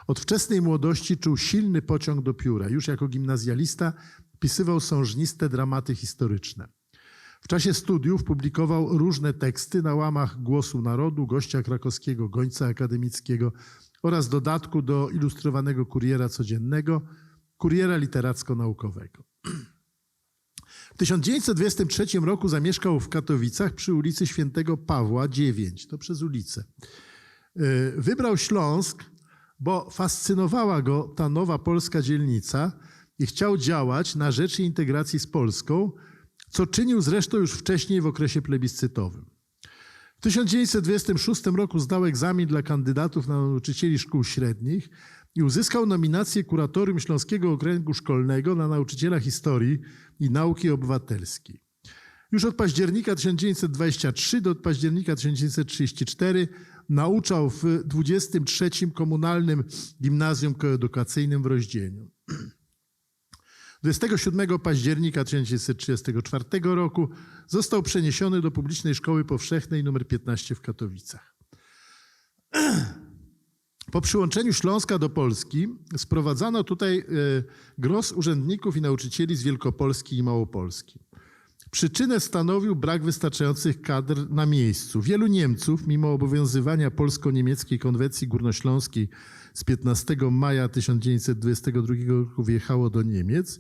Od wczesnej młodości czuł silny pociąg do pióra. Już jako gimnazjalista pisywał sążniste dramaty historyczne. W czasie studiów publikował różne teksty na łamach Głosu Narodu, Gościa Krakowskiego, Gońca Akademickiego oraz dodatku do ilustrowanego Kuriera Codziennego, Kuriera Literacko-Naukowego. W 1923 roku zamieszkał w Katowicach przy ulicy Świętego Pawła 9, to przez ulicę. Wybrał Śląsk, bo fascynowała go ta nowa polska dzielnica i chciał działać na rzecz integracji z Polską, co czynił zresztą już wcześniej w okresie plebiscytowym. W 1926 roku zdał egzamin dla kandydatów na nauczycieli szkół średnich i uzyskał nominację Kuratorium Śląskiego Okręgu Szkolnego na nauczyciela historii i nauki obywatelskiej. Już od października 1923 do października 1934 nauczał w 23. Komunalnym Gimnazjum Koedukacyjnym w Roździeniu. 27 października 1934 roku został przeniesiony do Publicznej Szkoły Powszechnej nr 15 w Katowicach. Po przyłączeniu Śląska do Polski sprowadzano tutaj gros urzędników i nauczycieli z Wielkopolski i Małopolski. Przyczynę stanowił brak wystarczających kadr na miejscu. Wielu Niemców, mimo obowiązywania polsko-niemieckiej konwencji górnośląskiej z 15 maja 1922 roku wjechało do Niemiec,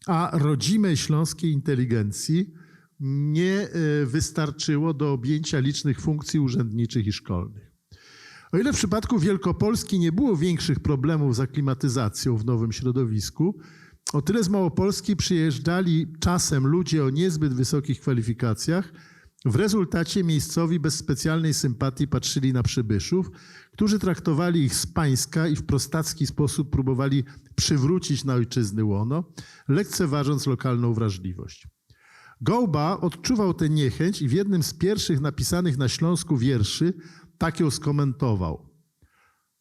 a rodzimej śląskiej inteligencji nie wystarczyło do objęcia licznych funkcji urzędniczych i szkolnych. O ile w przypadku Wielkopolski nie było większych problemów z aklimatyzacją w nowym środowisku, o tyle z Małopolski przyjeżdżali czasem ludzie o niezbyt wysokich kwalifikacjach. W rezultacie miejscowi bez specjalnej sympatii patrzyli na przybyszów, którzy traktowali ich z pańska i w prostacki sposób próbowali przywrócić na ojczyzny łono, lekceważąc lokalną wrażliwość. Gołba odczuwał tę niechęć i w jednym z pierwszych napisanych na Śląsku wierszy tak ją skomentował.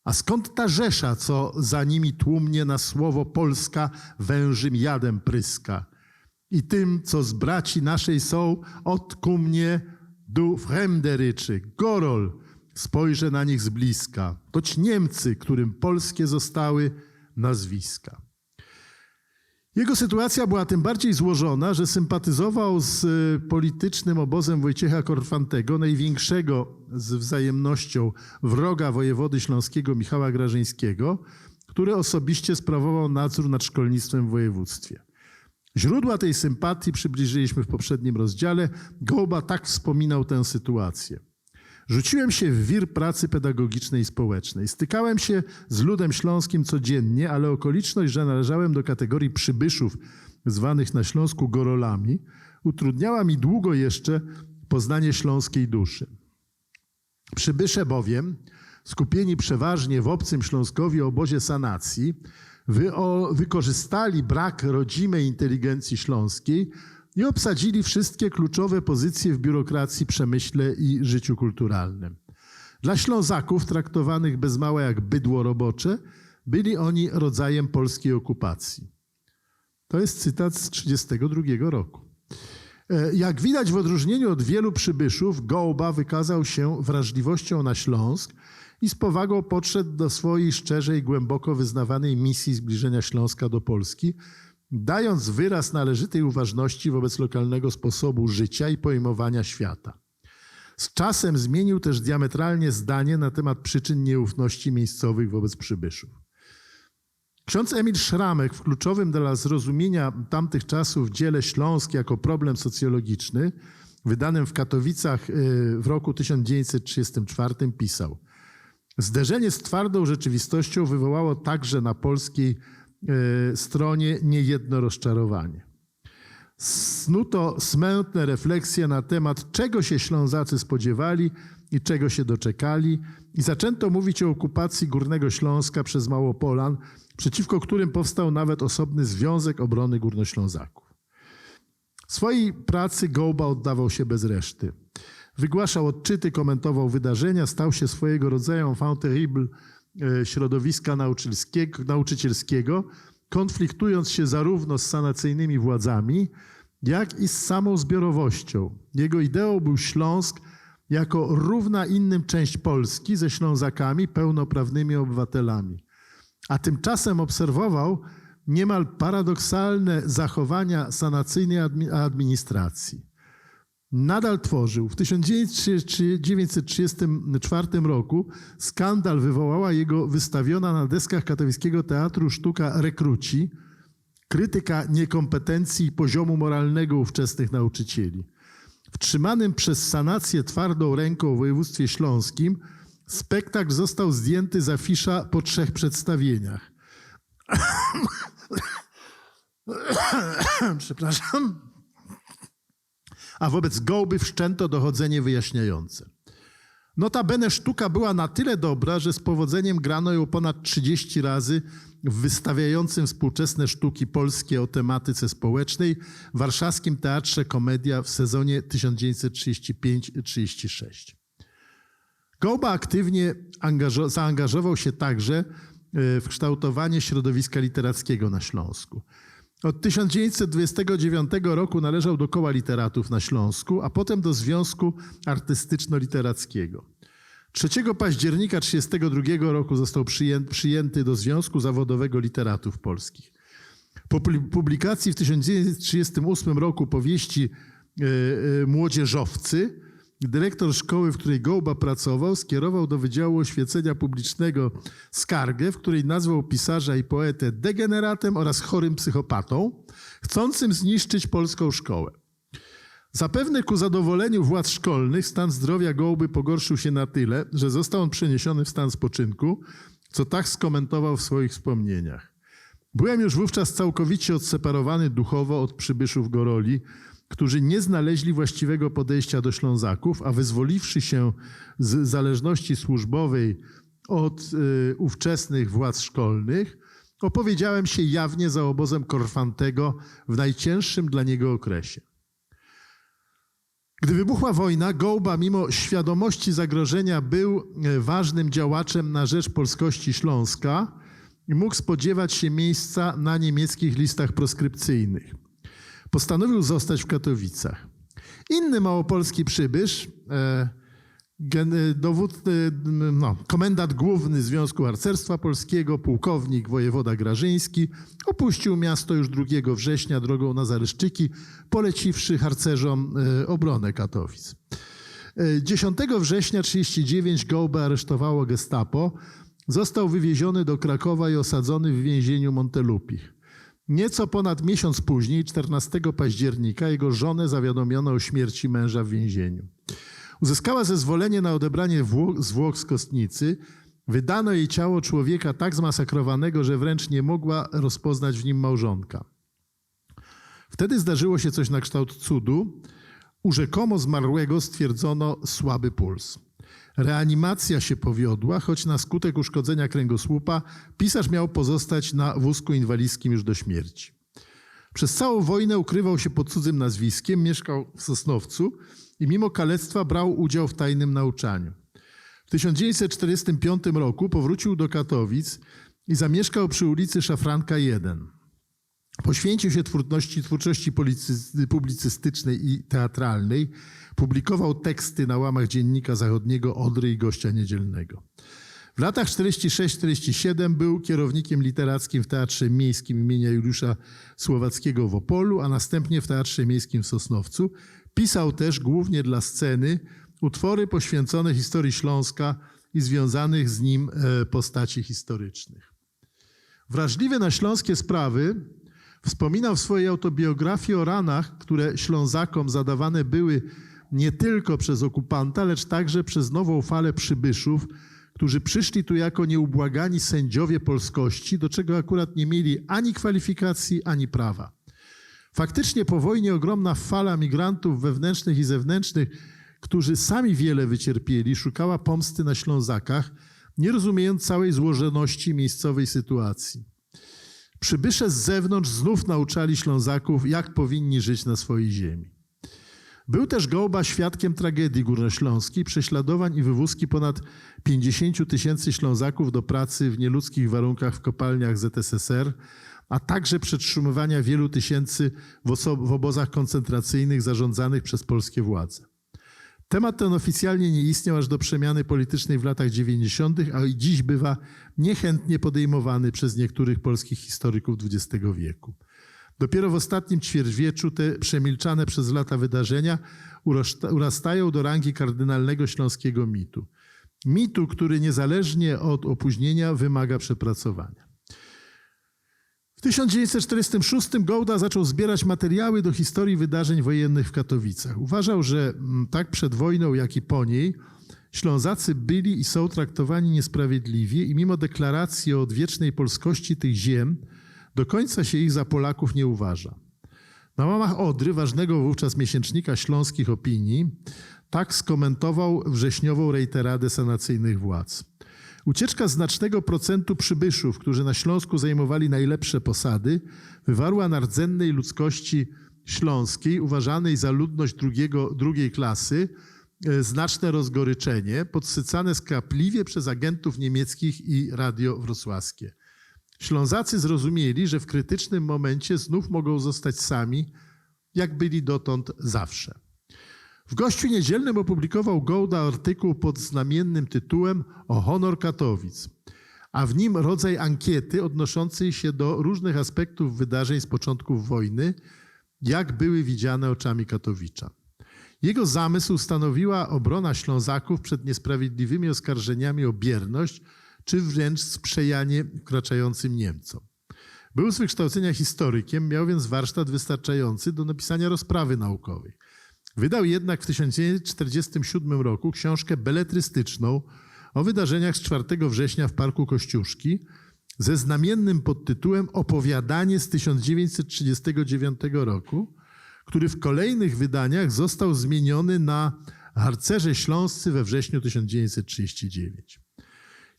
A skąd ta rzesza, co za nimi tłumnie na słowo Polska wężym jadem pryska? I tym, co z braci naszej są, od ku mnie du fremde ryczy. Gorol, spojrzę na nich z bliska. Toć Niemcy, którym polskie zostały nazwiska. Jego sytuacja była tym bardziej złożona, że sympatyzował z politycznym obozem Wojciecha Korfantego, największego z wzajemnością wroga wojewody śląskiego Michała Grażyńskiego, który osobiście sprawował nadzór nad szkolnictwem w województwie. Źródła tej sympatii przybliżyliśmy w poprzednim rozdziale. Gołba tak wspominał tę sytuację. Rzuciłem się w wir pracy pedagogicznej i społecznej. Stykałem się z ludem śląskim codziennie, ale okoliczność, że należałem do kategorii przybyszów zwanych na Śląsku gorolami, utrudniała mi długo jeszcze poznanie śląskiej duszy. Przybysze bowiem, skupieni przeważnie w obcym Śląskowi obozie sanacji, wykorzystali brak rodzimej inteligencji śląskiej i obsadzili wszystkie kluczowe pozycje w biurokracji, przemyśle i życiu kulturalnym. Dla Ślązaków, traktowanych bez mała jak bydło robocze, byli oni rodzajem polskiej okupacji. To jest cytat z 1932 roku. Jak widać, w odróżnieniu od wielu przybyszów, Gołba wykazał się wrażliwością na Śląsk i z powagą podszedł do swojej szczerze i głęboko wyznawanej misji zbliżenia Śląska do Polski, dając wyraz należytej uważności wobec lokalnego sposobu życia i pojmowania świata. Z czasem zmienił też diametralnie zdanie na temat przyczyn nieufności miejscowych wobec przybyszów. Ksiądz Emil Szramek w kluczowym dla zrozumienia tamtych czasów dziele Śląsk jako problem socjologiczny, wydanym w Katowicach w roku 1934, pisał: zderzenie z twardą rzeczywistością wywołało także na polskiej stronie niejedno rozczarowanie. Snuto smętne refleksje na temat, czego się Ślązacy spodziewali i czego się doczekali, i zaczęto mówić o okupacji Górnego Śląska przez Małopolan, przeciwko którym powstał nawet osobny Związek Obrony Górnoślązaków. W swojej pracy Gołba oddawał się bez reszty. Wygłaszał odczyty, komentował wydarzenia, stał się swojego rodzaju enfant terrible środowiska nauczycielskiego, konfliktując się zarówno z sanacyjnymi władzami, jak i z samą zbiorowością. Jego ideą był Śląsk jako równa innym część Polski ze Ślązakami, pełnoprawnymi obywatelami. A tymczasem obserwował niemal paradoksalne zachowania sanacyjnej administracji. Nadal tworzył. W 1934 roku skandal wywołała jego wystawiona na deskach katowickiego teatru sztuka Rekruci, krytyka niekompetencji i poziomu moralnego ówczesnych nauczycieli. W trzymanym przez sanację twardą ręką w województwie śląskim spektakl został zdjęty z afisza po 3 przedstawieniach. Przepraszam. A wobec Gołby wszczęto dochodzenie wyjaśniające. Notabene sztuka była na tyle dobra, że z powodzeniem grano ją ponad 30 razy w wystawiającym współczesne sztuki polskie o tematyce społecznej w warszawskim Teatrze Komedia w sezonie 1935-36. Gołba aktywnie zaangażował się także w kształtowanie środowiska literackiego na Śląsku. Od 1929 roku należał do Koła Literatów na Śląsku, a potem do Związku Artystyczno-Literackiego. 3 października 1932 roku został przyjęty do Związku Zawodowego Literatów Polskich. Po publikacji w 1938 roku powieści Młodzieżowcy, dyrektor szkoły, w której Gołba pracował, skierował do Wydziału Oświecenia Publicznego skargę, w której nazwał pisarza i poetę degeneratem oraz chorym psychopatą, chcącym zniszczyć polską szkołę. Zapewne ku zadowoleniu władz szkolnych stan zdrowia Gołby pogorszył się na tyle, że został on przeniesiony w stan spoczynku, co tak skomentował w swoich wspomnieniach. Byłem już wówczas całkowicie odseparowany duchowo od przybyszów Goroli, którzy nie znaleźli właściwego podejścia do Ślązaków, a wyzwoliwszy się z zależności służbowej od ówczesnych władz szkolnych, opowiedziałem się jawnie za obozem Korfantego w najcięższym dla niego okresie. Gdy wybuchła wojna, Gołba mimo świadomości zagrożenia był ważnym działaczem na rzecz polskości Śląska i mógł spodziewać się miejsca na niemieckich listach proskrypcyjnych. Postanowił zostać w Katowicach. Inny małopolski przybysz, komendant główny Związku Harcerstwa Polskiego, pułkownik wojewoda Grażyński, opuścił miasto już 2 września drogą na Zaryszczyki, poleciwszy harcerzom obronę Katowic. 10 września 1939 Gołbę aresztowało gestapo. Został wywieziony do Krakowa i osadzony w więzieniu Montelupich. Nieco ponad miesiąc później, 14 października, jego żonę zawiadomiono o śmierci męża w więzieniu. Uzyskała zezwolenie na odebranie zwłok z kostnicy. Wydano jej ciało człowieka tak zmasakrowanego, że wręcz nie mogła rozpoznać w nim małżonka. Wtedy zdarzyło się coś na kształt cudu. U rzekomo zmarłego stwierdzono słaby puls. Reanimacja się powiodła, choć na skutek uszkodzenia kręgosłupa pisarz miał pozostać na wózku inwalidzkim już do śmierci. Przez całą wojnę ukrywał się pod cudzym nazwiskiem, mieszkał w Sosnowcu i mimo kalectwa brał udział w tajnym nauczaniu. W 1945 roku powrócił do Katowic i zamieszkał przy ulicy Szafranka 1. Poświęcił się twórczości publicystycznej i teatralnej. Publikował teksty na łamach Dziennika Zachodniego, Odry i Gościa Niedzielnego. W latach 46-47 był kierownikiem literackim w Teatrze Miejskim imienia Juliusza Słowackiego w Opolu, a następnie w Teatrze Miejskim w Sosnowcu. Pisał też głównie dla sceny utwory poświęcone historii Śląska i związanych z nim postaci historycznych. Wrażliwy na śląskie sprawy, wspominał w swojej autobiografii o ranach, które Ślązakom zadawane były nie tylko przez okupanta, lecz także przez nową falę przybyszów, którzy przyszli tu jako nieubłagani sędziowie polskości, do czego akurat nie mieli ani kwalifikacji, ani prawa. Faktycznie po wojnie ogromna fala migrantów wewnętrznych i zewnętrznych, którzy sami wiele wycierpieli, szukała pomsty na Ślązakach, nie rozumiejąc całej złożoności miejscowej sytuacji. Przybysze z zewnątrz znów nauczali Ślązaków, jak powinni żyć na swojej ziemi. Był też Gołba świadkiem tragedii górnośląskiej, prześladowań i wywózki ponad 50 000 Ślązaków do pracy w nieludzkich warunkach w kopalniach ZSSR, a także przetrzymywania wielu tysięcy w obozach koncentracyjnych zarządzanych przez polskie władze. Temat ten oficjalnie nie istniał aż do przemiany politycznej w latach 90., a i dziś bywa niechętnie podejmowany przez niektórych polskich historyków XX wieku. Dopiero w ostatnim ćwierćwieczu te przemilczane przez lata wydarzenia urastają do rangi kardynalnego śląskiego mitu. Mitu, który niezależnie od opóźnienia wymaga przepracowania. W 1946 Gołda zaczął zbierać materiały do historii wydarzeń wojennych w Katowicach. Uważał, że tak przed wojną, jak i po niej Ślązacy byli i są traktowani niesprawiedliwie i mimo deklaracji o odwiecznej polskości tych ziem do końca się ich za Polaków nie uważa. Na łamach Odry, ważnego wówczas miesięcznika śląskich opinii, tak skomentował wrześniową reiteradę sanacyjnych władz. Ucieczka znacznego procentu przybyszów, którzy na Śląsku zajmowali najlepsze posady, wywarła na rdzennej ludzkości śląskiej, uważanej za ludność drugiej klasy, znaczne rozgoryczenie, podsycane skwapliwie przez agentów niemieckich i radio wrocławskie. Ślązacy zrozumieli, że w krytycznym momencie znów mogą zostać sami, jak byli dotąd zawsze. W Gościu Niedzielnym opublikował Gołda artykuł pod znamiennym tytułem o honor Katowic, a w nim rodzaj ankiety odnoszącej się do różnych aspektów wydarzeń z początków wojny, jak były widziane oczami Katowicza. Jego zamysł stanowiła obrona Ślązaków przed niesprawiedliwymi oskarżeniami o bierność, czy wręcz sprzyjanie wkraczającym Niemcom. Był z wykształcenia historykiem, miał więc warsztat wystarczający do napisania rozprawy naukowej. Wydał jednak w 1947 roku książkę beletrystyczną o wydarzeniach z 4 września w Parku Kościuszki ze znamiennym podtytułem Opowiadanie z 1939 roku, który w kolejnych wydaniach został zmieniony na Harcerze Śląscy we wrześniu 1939.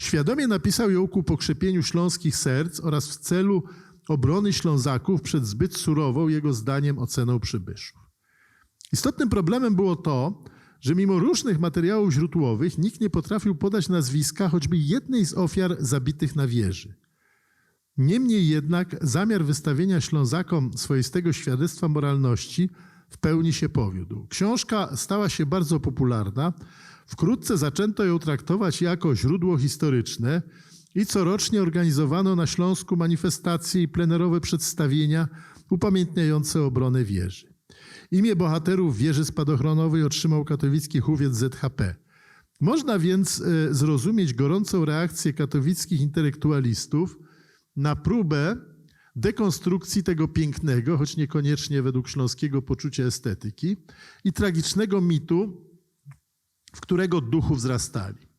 Świadomie napisał ją ku pokrzepieniu śląskich serc oraz w celu obrony Ślązaków przed zbyt surową, jego zdaniem, oceną przybyszów. Istotnym problemem było to, że mimo różnych materiałów źródłowych nikt nie potrafił podać nazwiska choćby jednej z ofiar zabitych na wieży. Niemniej jednak zamiar wystawienia Ślązakom swoistego świadectwa moralności w pełni się powiódł. Książka stała się bardzo popularna. Wkrótce zaczęto ją traktować jako źródło historyczne i corocznie organizowano na Śląsku manifestacje i plenerowe przedstawienia upamiętniające obronę wieży. Imię bohaterów wieży spadochronowej otrzymał katowicki huwiec ZHP. Można więc zrozumieć gorącą reakcję katowickich intelektualistów na próbę dekonstrukcji tego pięknego, choć niekoniecznie według śląskiego poczucia estetyki, i tragicznego mitu w którego duchu wzrastali.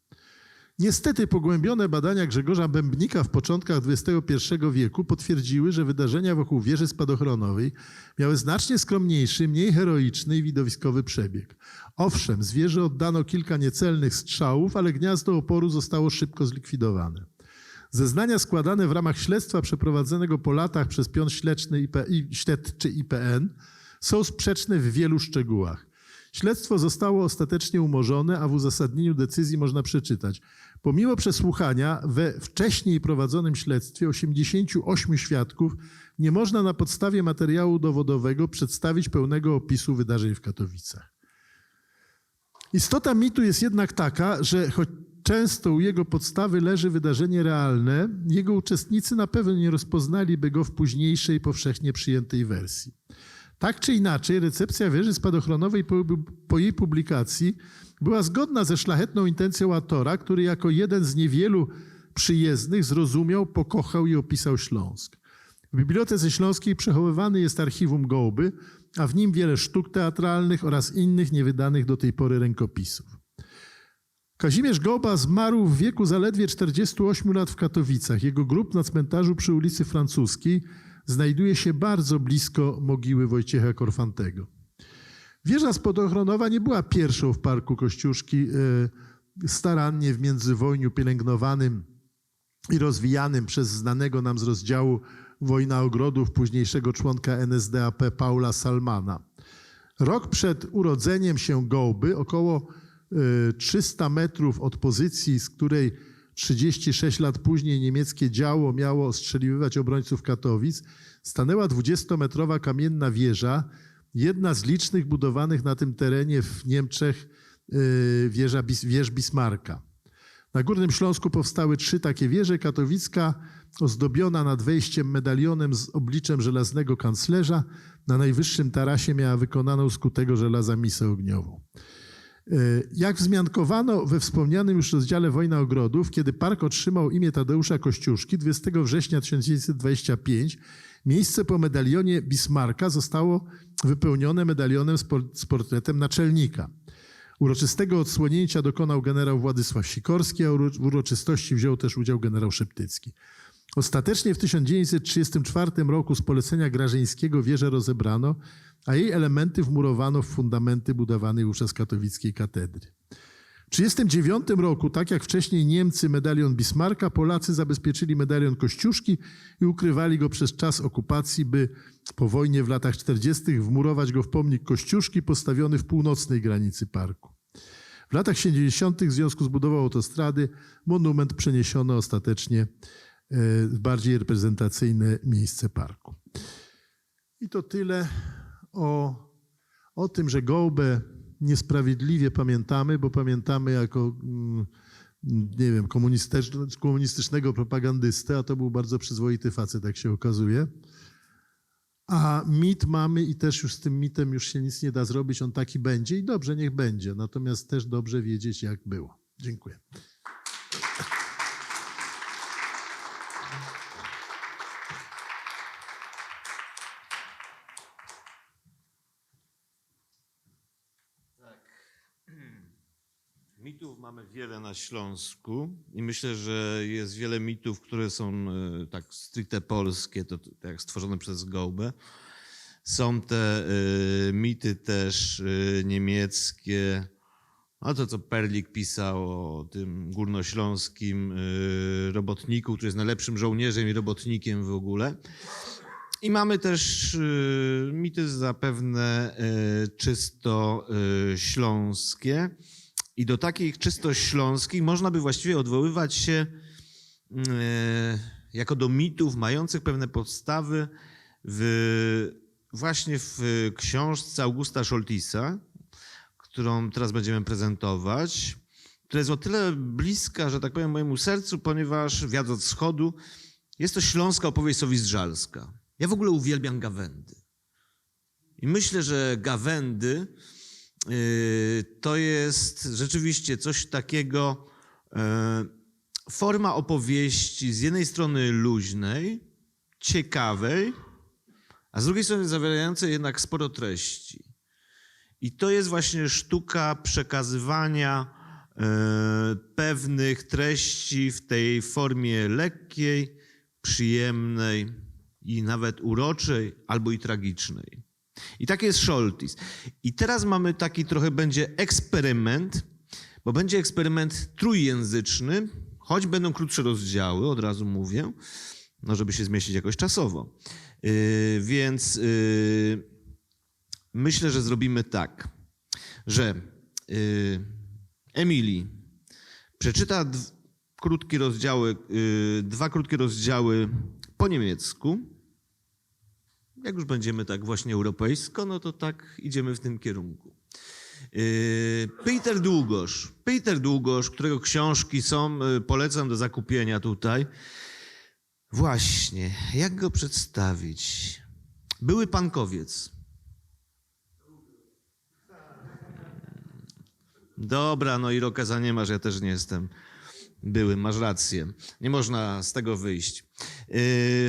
Niestety pogłębione badania Grzegorza Bębnika w początkach XXI wieku potwierdziły, że wydarzenia wokół wieży spadochronowej miały znacznie skromniejszy, mniej heroiczny i widowiskowy przebieg. Owszem, z wieży oddano kilka niecelnych strzałów, ale gniazdo oporu zostało szybko zlikwidowane. Zeznania składane w ramach śledztwa przeprowadzonego po latach przez pion śledczy IPN są sprzeczne w wielu szczegółach. Śledztwo zostało ostatecznie umorzone, a w uzasadnieniu decyzji można przeczytać: pomimo przesłuchania we wcześniej prowadzonym śledztwie 88 świadków nie można na podstawie materiału dowodowego przedstawić pełnego opisu wydarzeń w Katowicach. Istota mitu jest jednak taka, że choć często u jego podstawy leży wydarzenie realne, jego uczestnicy na pewno nie rozpoznaliby go w późniejszej, powszechnie przyjętej wersji. Tak czy inaczej, recepcja wieży spadochronowej po jej publikacji była zgodna ze szlachetną intencją autora, który jako jeden z niewielu przyjezdnych zrozumiał, pokochał i opisał Śląsk. W Bibliotece Śląskiej przechowywany jest archiwum Gołby, a w nim wiele sztuk teatralnych oraz innych niewydanych do tej pory rękopisów. Kazimierz Gołba zmarł w wieku zaledwie 48 lat w Katowicach. Jego grób na cmentarzu przy ulicy Francuskiej znajduje się bardzo blisko mogiły Wojciecha Korfantego. Wieża spadochronowa nie była pierwszą w Parku Kościuszki starannie w międzywojniu pielęgnowanym i rozwijanym przez znanego nam z rozdziału Wojna Ogrodów późniejszego członka NSDAP Paula Salmana. Rok przed urodzeniem się Gołby, około 300 metrów od pozycji, z której 36 lat później niemieckie działo miało ostrzeliwać obrońców Katowic, stanęła 20-metrowa kamienna wieża, jedna z licznych budowanych na tym terenie w Niemczech wież Bismarcka. Na Górnym Śląsku powstały 3 takie wieże. Katowicka ozdobiona nad wejściem medalionem z obliczem żelaznego kanclerza, na najwyższym tarasie miała wykonaną z kutego żelaza misę ogniową. Jak wzmiankowano we wspomnianym już rozdziale Wojna Ogrodów, kiedy park otrzymał imię Tadeusza Kościuszki 20 września 1925, miejsce po medalionie Bismarcka zostało wypełnione medalionem z portretem naczelnika. Uroczystego odsłonięcia dokonał generał Władysław Sikorski, a w uroczystości wziął też udział generał Szeptycki. Ostatecznie w 1934 roku z polecenia Grażyńskiego wieżę rozebrano, a jej elementy wmurowano w fundamenty budowanej wówczas katowickiej katedry. W 1939 roku, tak jak wcześniej Niemcy medalion Bismarcka, Polacy zabezpieczyli medalion Kościuszki i ukrywali go przez czas okupacji, by po wojnie w latach 40. wmurować go w pomnik Kościuszki postawiony w północnej granicy parku. W latach 70. w związku z budową autostrady monument przeniesiono ostatecznie w bardziej reprezentacyjne miejsce parku. I to tyle o tym, że Gołbę niesprawiedliwie pamiętamy, bo pamiętamy jako, nie wiem, komunistycznego propagandystę, a to był bardzo przyzwoity facet, jak się okazuje. A mit mamy i też już z tym mitem już się nic nie da zrobić, on taki będzie i dobrze, niech będzie. Natomiast też dobrze wiedzieć, jak było. Dziękuję.
Mitów mamy wiele na Śląsku i myślę, że jest wiele mitów, które są tak stricte polskie, to tak stworzone przez Gołbę. Są te mity też niemieckie, a to co Perlik pisał o tym górnośląskim robotniku, który jest najlepszym żołnierzem i robotnikiem w ogóle. I mamy też mity zapewne czysto śląskie. I do takich czysto śląskich można by właściwie odwoływać się jako do mitów mających pewne podstawy właśnie w książce Augusta Scholtisa, którą teraz będziemy prezentować, która jest o tyle bliska, że tak powiem, mojemu sercu, ponieważ Wiatr od wschodu jest to śląska opowieść sowizdżalska. Ja w ogóle uwielbiam gawędy. I myślę, że gawędy to jest rzeczywiście coś takiego, forma opowieści z jednej strony luźnej, ciekawej, a z drugiej strony zawierającej jednak sporo treści. I to jest właśnie sztuka przekazywania pewnych treści w tej formie lekkiej, przyjemnej i nawet uroczej albo i tragicznej. I tak jest Scholtis. I teraz mamy taki trochę będzie eksperyment, bo będzie eksperyment trójjęzyczny, choć będą krótsze rozdziały, od razu mówię, no żeby się zmieścić jakoś czasowo. Więc myślę, że zrobimy tak, że Emily przeczyta dwa krótkie rozdziały po niemiecku. Jak już będziemy tak właśnie europejsko, no to tak idziemy w tym kierunku. Peter Długosz, którego książki są, polecam do zakupienia tutaj. Właśnie, jak go przedstawić? Były pankowiec. Dobra, no i Rokeza nie masz, ja też nie jestem byłym, masz rację. Nie można z tego wyjść.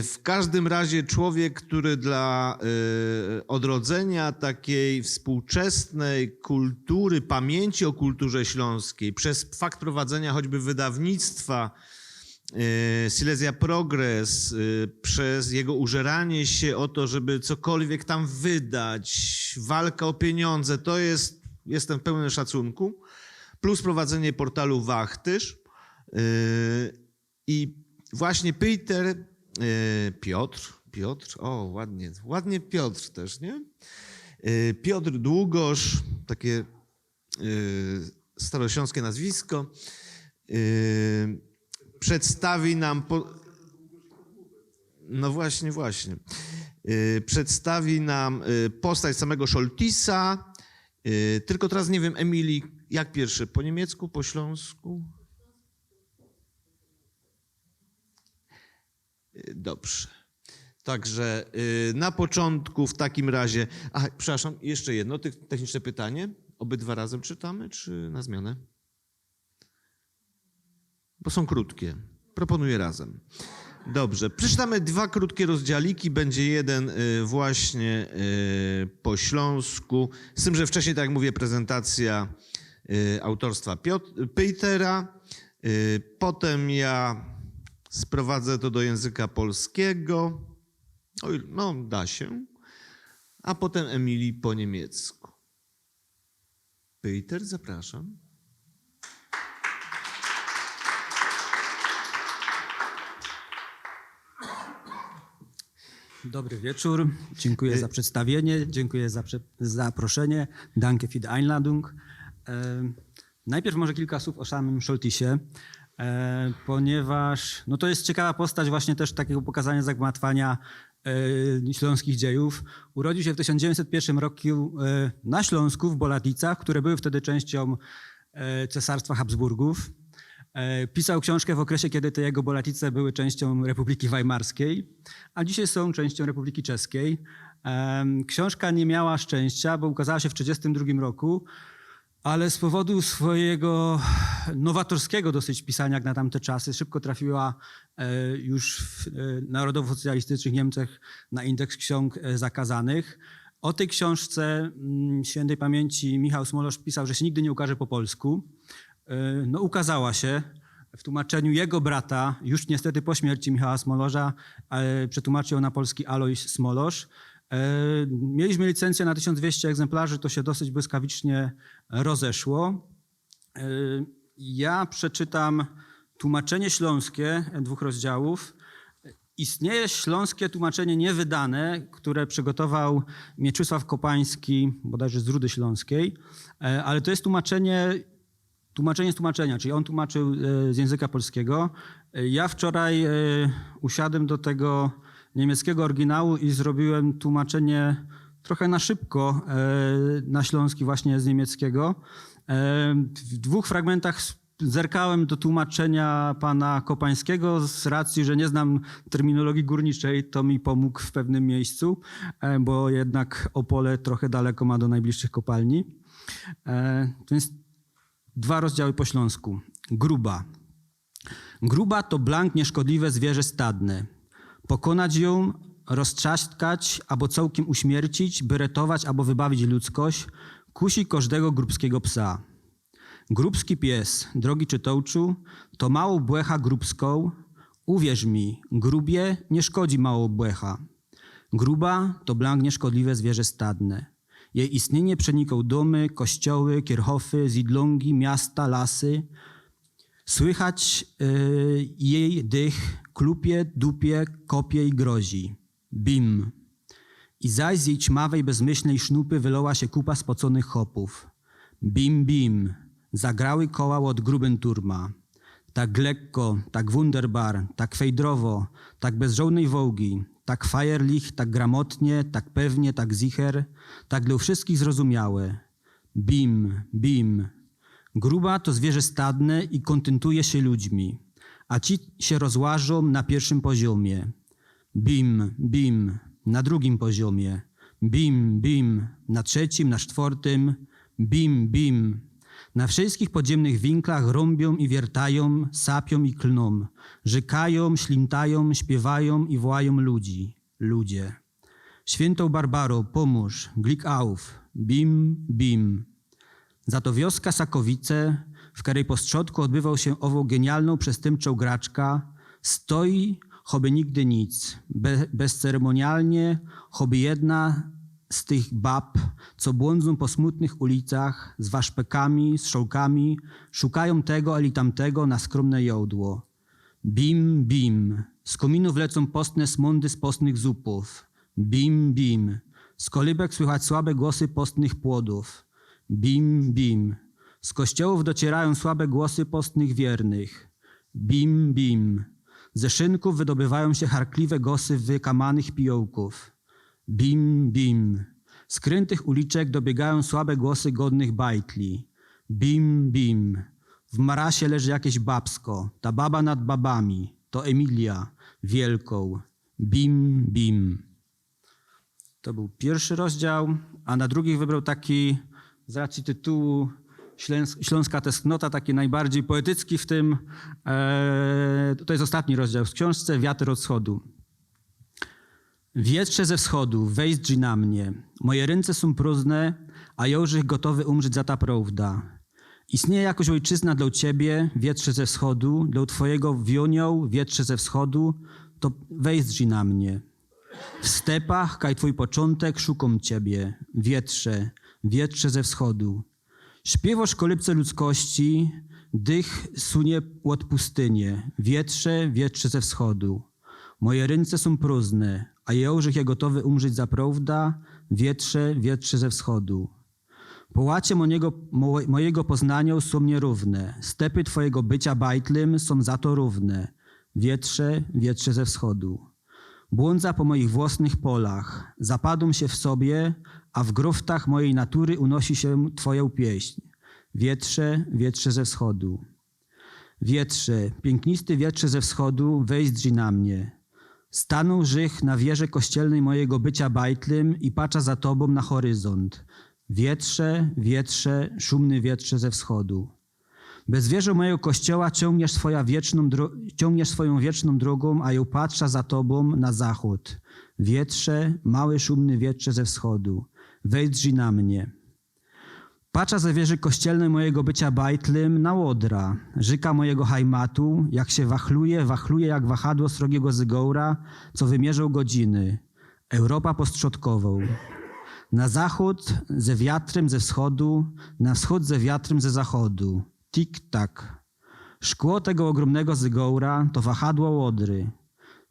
W każdym razie człowiek, który dla odrodzenia takiej współczesnej kultury, pamięci o kulturze śląskiej, przez fakt prowadzenia choćby wydawnictwa Silesia Progress, przez jego użeranie się o to, żeby cokolwiek tam wydać, walka o pieniądze, to jestem pełen szacunku, plus prowadzenie portalu Wachtyż i właśnie Piotr, o ładnie Piotr też, nie? Piotr Długosz, takie starośląskie nazwisko, przedstawi nam, no właśnie, przedstawi nam postać samego Scholtisa, tylko teraz nie wiem, Emilii, jak pierwsze, po niemiecku, po śląsku? Dobrze. Także na początku w takim razie, przepraszam, jeszcze jedno techniczne pytanie. Obydwa razem czytamy, czy na zmianę? Bo są krótkie. Proponuję razem. Dobrze. Przeczytamy dwa krótkie rozdziałiki. Będzie jeden właśnie po śląsku. Z tym, że wcześniej, tak jak mówię, prezentacja autorstwa Petera. Potem ja sprowadzę to do języka polskiego. No, da się. A potem Emilii po niemiecku. Peter, zapraszam.
Dobry wieczór. Dziękuję za przedstawienie, dziękuję za zaproszenie. Danke für die Einladung. Najpierw może kilka słów o samym Scholtisie, ponieważ no to jest ciekawa postać właśnie też takiego pokazania zagmatwania śląskich dziejów. Urodził się w 1901 roku na Śląsku, w Boladicach, które były wtedy częścią Cesarstwa Habsburgów. Pisał książkę w okresie, kiedy te jego Bolatice były częścią Republiki Weimarskiej, a dzisiaj są częścią Republiki Czeskiej. Książka nie miała szczęścia, bo ukazała się w 1932 roku, ale z powodu swojego nowatorskiego dosyć pisania jak na tamte czasy szybko trafiła już w narodowo-socjalistycznych Niemczech na indeks ksiąg zakazanych. O tej książce świętej pamięci Michał Smolosz pisał, że się nigdy nie ukaże po polsku. No, ukazała się w tłumaczeniu jego brata, już niestety po śmierci Michała Smolorza, przetłumaczył ją na polski Alojz Smolosz. Mieliśmy licencję na 1200 egzemplarzy, to się dosyć błyskawicznie rozeszło. Ja przeczytam tłumaczenie śląskie 2 rozdziałów. Istnieje śląskie tłumaczenie niewydane, które przygotował Mieczysław Kopański, bodajże z Rudy Śląskiej, ale to jest tłumaczenie z tłumaczenia, czyli on tłumaczył z języka polskiego. Ja wczoraj usiadłem do tego niemieckiego oryginału i zrobiłem tłumaczenie trochę na szybko na śląski właśnie z niemieckiego. W 2 fragmentach zerkałem do tłumaczenia pana Kopańskiego z racji, że nie znam terminologii górniczej, to mi pomógł w pewnym miejscu, bo jednak Opole trochę daleko ma do najbliższych kopalni. To jest 2 rozdziały po śląsku. Gruba. Gruba to blank nieszkodliwe zwierzę stadne. Pokonać ją, roztrzaskać albo całkiem uśmiercić, by ratować albo wybawić ludzkość, kusi każdego grubskiego psa. Grubski pies, drogi czytołczu, to mało błecha grubską. Uwierz mi, grubie nie szkodzi mało błecha. Gruba to blank nieszkodliwe zwierzę stadne. Jej istnienie przenikał domy, kościoły, kierhofy, zidlągi, miasta, lasy. Słychać jej dych, klupie, dupie, kopie i grozi. Bim. I zaś z jej ćmawej, bezmyślnej sznupy wylała się kupa spoconych chopów. Bim, bim. Zagrały koła od gruben turma. Tak lekko, tak wunderbar, tak fejdrowo, tak bez żołnej wołgi, tak feierlich, tak gramotnie, tak pewnie, tak zicher, tak dla wszystkich zrozumiałe. Bim, bim. Gruba to zwierzę stadne i kontentuje się ludźmi, a ci się rozłażą na pierwszym poziomie. Bim, bim, na drugim poziomie. Bim, bim, na trzecim, na czwartym. Bim, bim. Na wszystkich podziemnych winklach rąbią i wiertają, sapią i klną, rzekają, ślintają, śpiewają i wołają ludzi, ludzie. Świętą Barbaro, pomóż, glik auf, bim, bim. Za to wioska Sakowice, w której po strzodku odbywał się ową genialną przestępczą graczka, stoi, choby nigdy nic, bezceremonialnie, choby jedna z tych bab, co błądzą po smutnych ulicach, z waszpekami, z szołkami, szukają tego ali tamtego na skromne jołdło. Bim, bim, z kominów lecą postne smondy z postnych zupów. Bim, bim, z kolybek słychać słabe głosy postnych płodów. Bim, bim, z kościołów docierają słabe głosy postnych wiernych. Bim, bim, ze szynków wydobywają się charkliwe głosy wykamanych pijołków. Bim, bim. Z krętych uliczek dobiegają słabe głosy godnych bajtli. Bim, bim. W marasie leży jakieś babsko. Ta baba nad babami. To Emilia wielką. Bim, bim. To był pierwszy rozdział, a na drugich wybrał taki, z racji tytułu Śląska tęsknota, taki najbardziej poetycki w tym. To jest ostatni rozdział w książce, Wiatr od wschodu. Wietrze ze wschodu, wejdź na mnie. Moje ręce są próżne, a jożych gotowy umrzeć za ta prawda. Istnieje jakoś ojczyzna dla ciebie, wietrze ze wschodu, dla twojego wionioł, wietrze ze wschodu, to wejdź na mnie. W stepach, kaj twój początek, szukam ciebie, wietrze, wietrze ze wschodu. Śpiewasz kolybce ludzkości, dych sunie od pustynie, wietrze, wietrze ze wschodu. Moje ręce są próżne, a jołżych je gotowy umrzeć za prawda, wietrze, wietrze ze wschodu. Połacie mojego poznania są nierówne, stepy twojego bycia bajtlym są za to równe, wietrze, wietrze ze wschodu. Błądza po moich własnych polach, zapadam się w sobie, a w gruftach mojej natury unosi się twoją pieśń, wietrze, wietrze ze wschodu. Wietrze, pięknisty wietrze ze wschodu, wejdź na mnie. Stanął żych na wieży kościelnej mojego bycia bajtlym i patrza za tobą na horyzont. Wietrze, wietrze, szumny wietrze ze wschodu. Bez wieży mojego kościoła ciągniesz swoją wieczną drogą, a ją patrza za tobą na zachód. Wietrze, mały szumny wietrze ze wschodu. Wejdź na mnie. Patrza za wieży kościelnej mojego bycia bajtlym na łodra, żyka mojego hajmatu, jak się wachluje jak wahadło srogiego zygoura, co wymierzą godziny. Europa postrzodkową. Na zachód ze wiatrem ze wschodu, na wschód ze wiatrem ze zachodu. Tik-tak. Szkło tego ogromnego zygoura to wahadło łodry.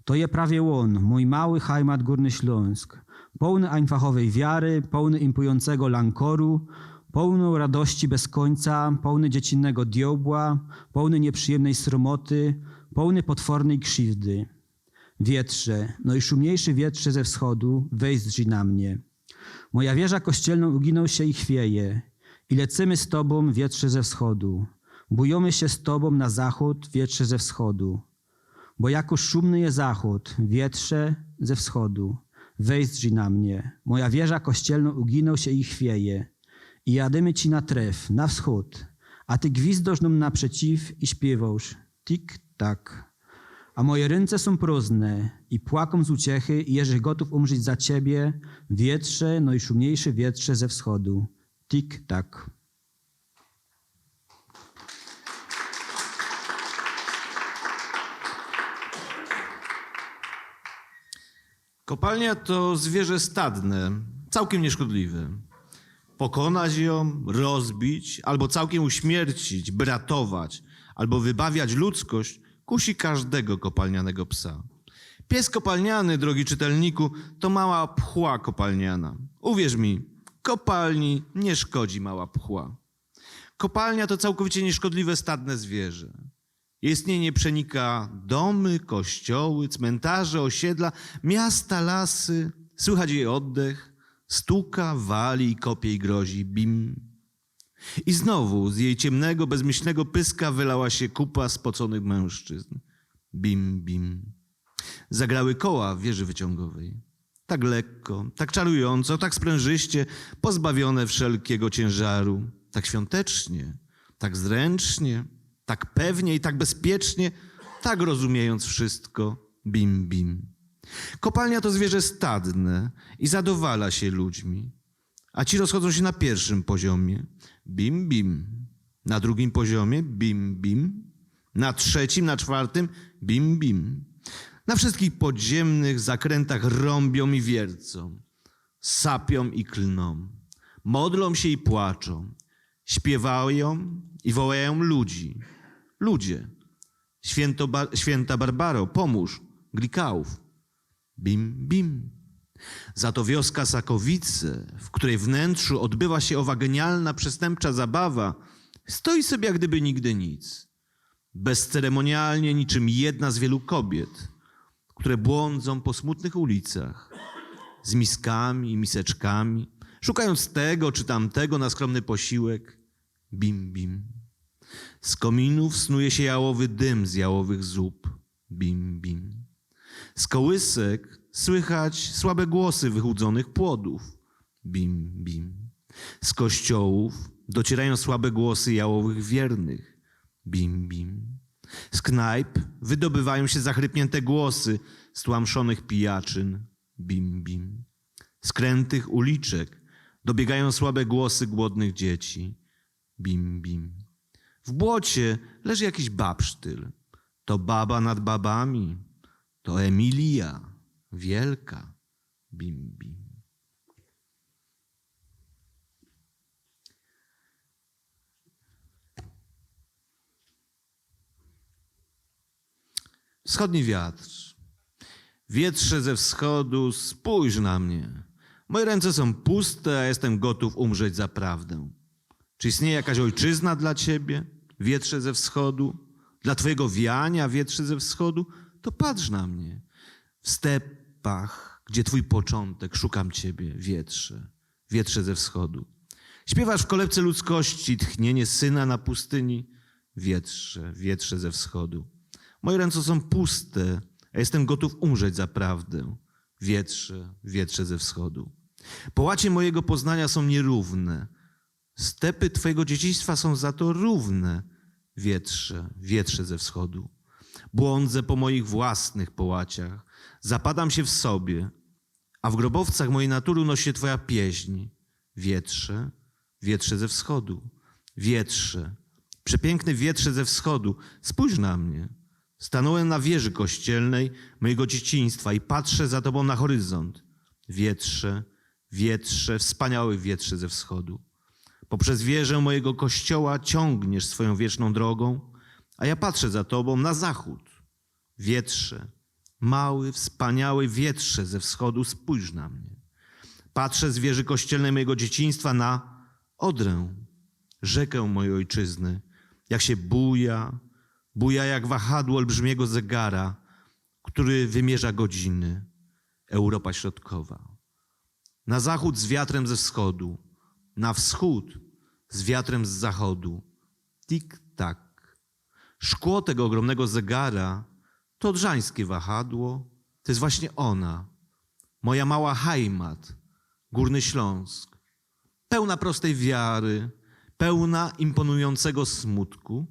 To je prawie łon, mój mały hajmat Górny Śląsk. Pełny einfachowej wiary, pełny impującego lankoru, pełną radości bez końca, pełny dziecinnego diobła, pełny nieprzyjemnej sromoty, pełny potwornej krzywdy. Wietrze, no i szumniejszy wietrze ze wschodu, wejdź na mnie. Moja wieża kościelną uginął się i chwieje. I lecimy z tobą, wietrze ze wschodu. Bujemy się z tobą na zachód, wietrze ze wschodu. Bo jakoż szumny jest zachód, wietrze ze wschodu. Wejdź na mnie. Moja wieża kościelną uginął się i chwieje. I jadymy ci na tref, na wschód. A ty gwizdosz nam naprzeciw i śpiewasz. Tik-tak. A moje ręce są próżne i płaką z uciechy i jeżych gotów umrzeć za ciebie, wietrze, no i szumniejszy wietrze ze wschodu. Tik-tak.
Kopalnia to zwierzę stadne, całkiem nieszkodliwe. Pokonać ją, rozbić, albo całkiem uśmiercić, by ratować, albo wybawiać ludzkość, kusi każdego kopalnianego psa. Pies kopalniany, drogi czytelniku, to mała pchła kopalniana. Uwierz mi, kopalni nie szkodzi mała pchła. Kopalnia to całkowicie nieszkodliwe stadne zwierzę. Jej istnienie przenika domy, kościoły, cmentarze, osiedla, miasta, lasy. Słychać jej oddech, stuka, wali i kopie i grozi. Bim. I znowu z jej ciemnego, bezmyślnego pyska wylała się kupa spoconych mężczyzn. Bim, bim. Zagrały koła w wieży wyciągowej. Tak lekko, tak czarująco, tak sprężyście, pozbawione wszelkiego ciężaru. Tak świątecznie, tak zręcznie, tak pewnie i tak bezpiecznie, tak rozumiejąc wszystko. Bim, bim. Kopalnia to zwierzę stadne i zadowala się ludźmi. A ci rozchodzą się na pierwszym poziomie. Bim, bim. Na drugim poziomie. Bim, bim. Na trzecim, na czwartym. Bim, bim. Na wszystkich podziemnych zakrętach rąbią i wiercą. Sapią i klną. Modlą się i płaczą. Śpiewają i wołają ludzi. Ludzie. Święta Barbaro, pomóż. Glikaów. Bim, bim. Za to wioska Sakowice, w której wnętrzu odbywa się owa genialna, przestępcza zabawa, stoi sobie jak gdyby nigdy nic. Bezceremonialnie niczym jedna z wielu kobiet, które błądzą po smutnych ulicach z miskami i miseczkami, szukając tego czy tamtego na skromny posiłek. Bim, bim. Z kominów snuje się jałowy dym z jałowych zup. Bim, bim. Z kołysek słychać słabe głosy wychudzonych płodów. Bim, bim. Z kościołów docierają słabe głosy jałowych wiernych. Bim, bim. Z knajp wydobywają się zachrypnięte głosy stłamszonych pijaczyn. Bim, bim. Z krętych uliczek dobiegają słabe głosy głodnych dzieci. Bim, bim. W błocie leży jakiś babsztyl. To baba nad babami. To Emilia wielka. Bim, bim. Wschodni wiatr. Wietrze ze wschodu, spójrz na mnie. Moje ręce są puste, a jestem gotów umrzeć za prawdę. Czy istnieje jakaś ojczyzna dla ciebie, wietrze ze wschodu? Dla twojego wiania, wietrze ze wschodu? To patrz na mnie. W stepach, gdzie twój początek, szukam ciebie, wietrze, wietrze ze wschodu. Śpiewasz w kolebce ludzkości tchnienie syna na pustyni, wietrze, wietrze ze wschodu. Moje ręce są puste, a jestem gotów umrzeć za prawdę, wietrze, wietrze ze wschodu. Połacie mojego poznania są nierówne, stepy twojego dzieciństwa są za to równe, wietrze, wietrze ze wschodu. Błądzę po moich własnych połaciach, zapadam się w sobie, a w grobowcach mojej natury unosi się twoja pieśń. Wietrze, wietrze ze wschodu. Wietrze, przepiękny wietrze ze wschodu, spójrz na mnie. Stanąłem na wieży kościelnej mojego dzieciństwa i patrzę za tobą na horyzont. Wietrze, wietrze, wspaniały wietrze ze wschodu. Poprzez wieżę mojego kościoła ciągniesz swoją wieczną drogą, a ja patrzę za tobą na zachód. Wietrze, mały, wspaniały wietrze ze wschodu, spójrz na mnie. Patrzę z wieży kościelnej mojego dzieciństwa na Odrę, rzekę mojej ojczyzny, jak się buja jak wahadło olbrzymiego zegara, który wymierza godziny. Europa Środkowa. Na zachód z wiatrem ze wschodu, na wschód z wiatrem z zachodu. Tik-tak. Szkło tego ogromnego zegara to odrzańskie wahadło, to jest właśnie ona, moja mała Heimat, Górny Śląsk. Pełna prostej wiary, pełna imponującego smutku,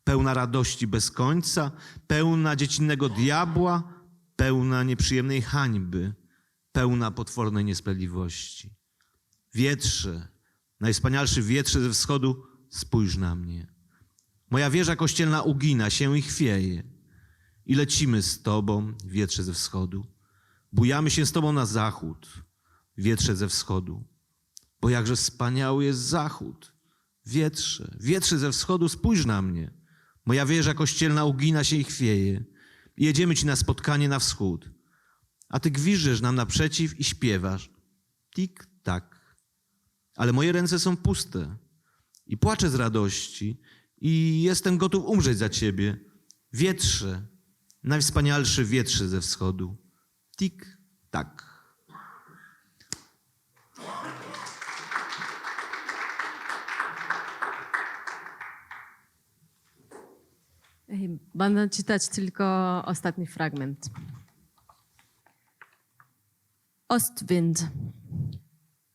pełna radości bez końca, pełna dziecinnego diabła, pełna nieprzyjemnej hańby, pełna potwornej niesprawiedliwości. Wietrze, Najwspanialszy wietrze ze wschodu, spójrz na mnie. Moja wieża kościelna ugina się i chwieje. I lecimy z Tobą, wietrze ze wschodu. Bujamy się z Tobą na zachód, wietrze ze wschodu. Bo jakże wspaniały jest zachód. Wietrze, wietrze ze wschodu, spójrz na mnie. Moja wieża kościelna ugina się i chwieje. I jedziemy Ci na spotkanie na wschód. A Ty gwiżdżesz nam naprzeciw i śpiewasz. Tik, tak. Ale moje ręce są puste. I płaczę z radości. I jestem gotów umrzeć za Ciebie. Wietrze, najwspanialszy wietrze ze wschodu. Tik, tak.
Będę czytać tylko ostatni fragment. Ostwind.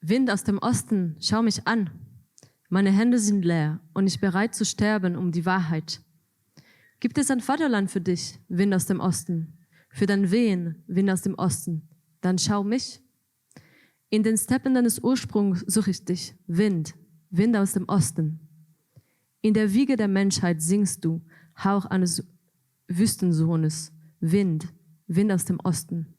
Wind aus dem Osten, schau mich an. Meine Hände sind leer und ich bereit zu sterben um die Wahrheit. Gibt es ein Vaterland für dich, Wind aus dem Osten? Für dein Wehen, Wind aus dem Osten? Dann schau mich. In den Steppen deines Ursprungs suche ich dich, Wind, Wind aus dem Osten. In der Wiege der Menschheit singst du, Hauch eines Wüstensohnes, Wind, Wind aus dem Osten.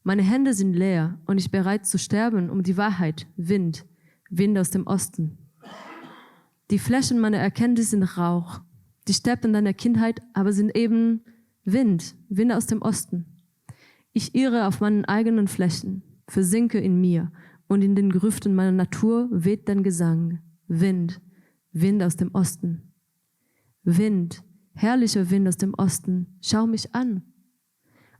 Meine Hände sind leer und ich bereit zu sterben um die Wahrheit, Wind, Wind aus dem Osten. Die Flächen meiner Erkenntnis sind Rauch, die Steppen deiner Kindheit aber sind eben Wind, Wind aus dem Osten. Ich irre auf meinen eigenen Flächen, versinke in mir und in den Grüften meiner Natur weht dein Gesang, Wind, Wind aus dem Osten. Wind, herrlicher Wind aus dem Osten, schau mich an.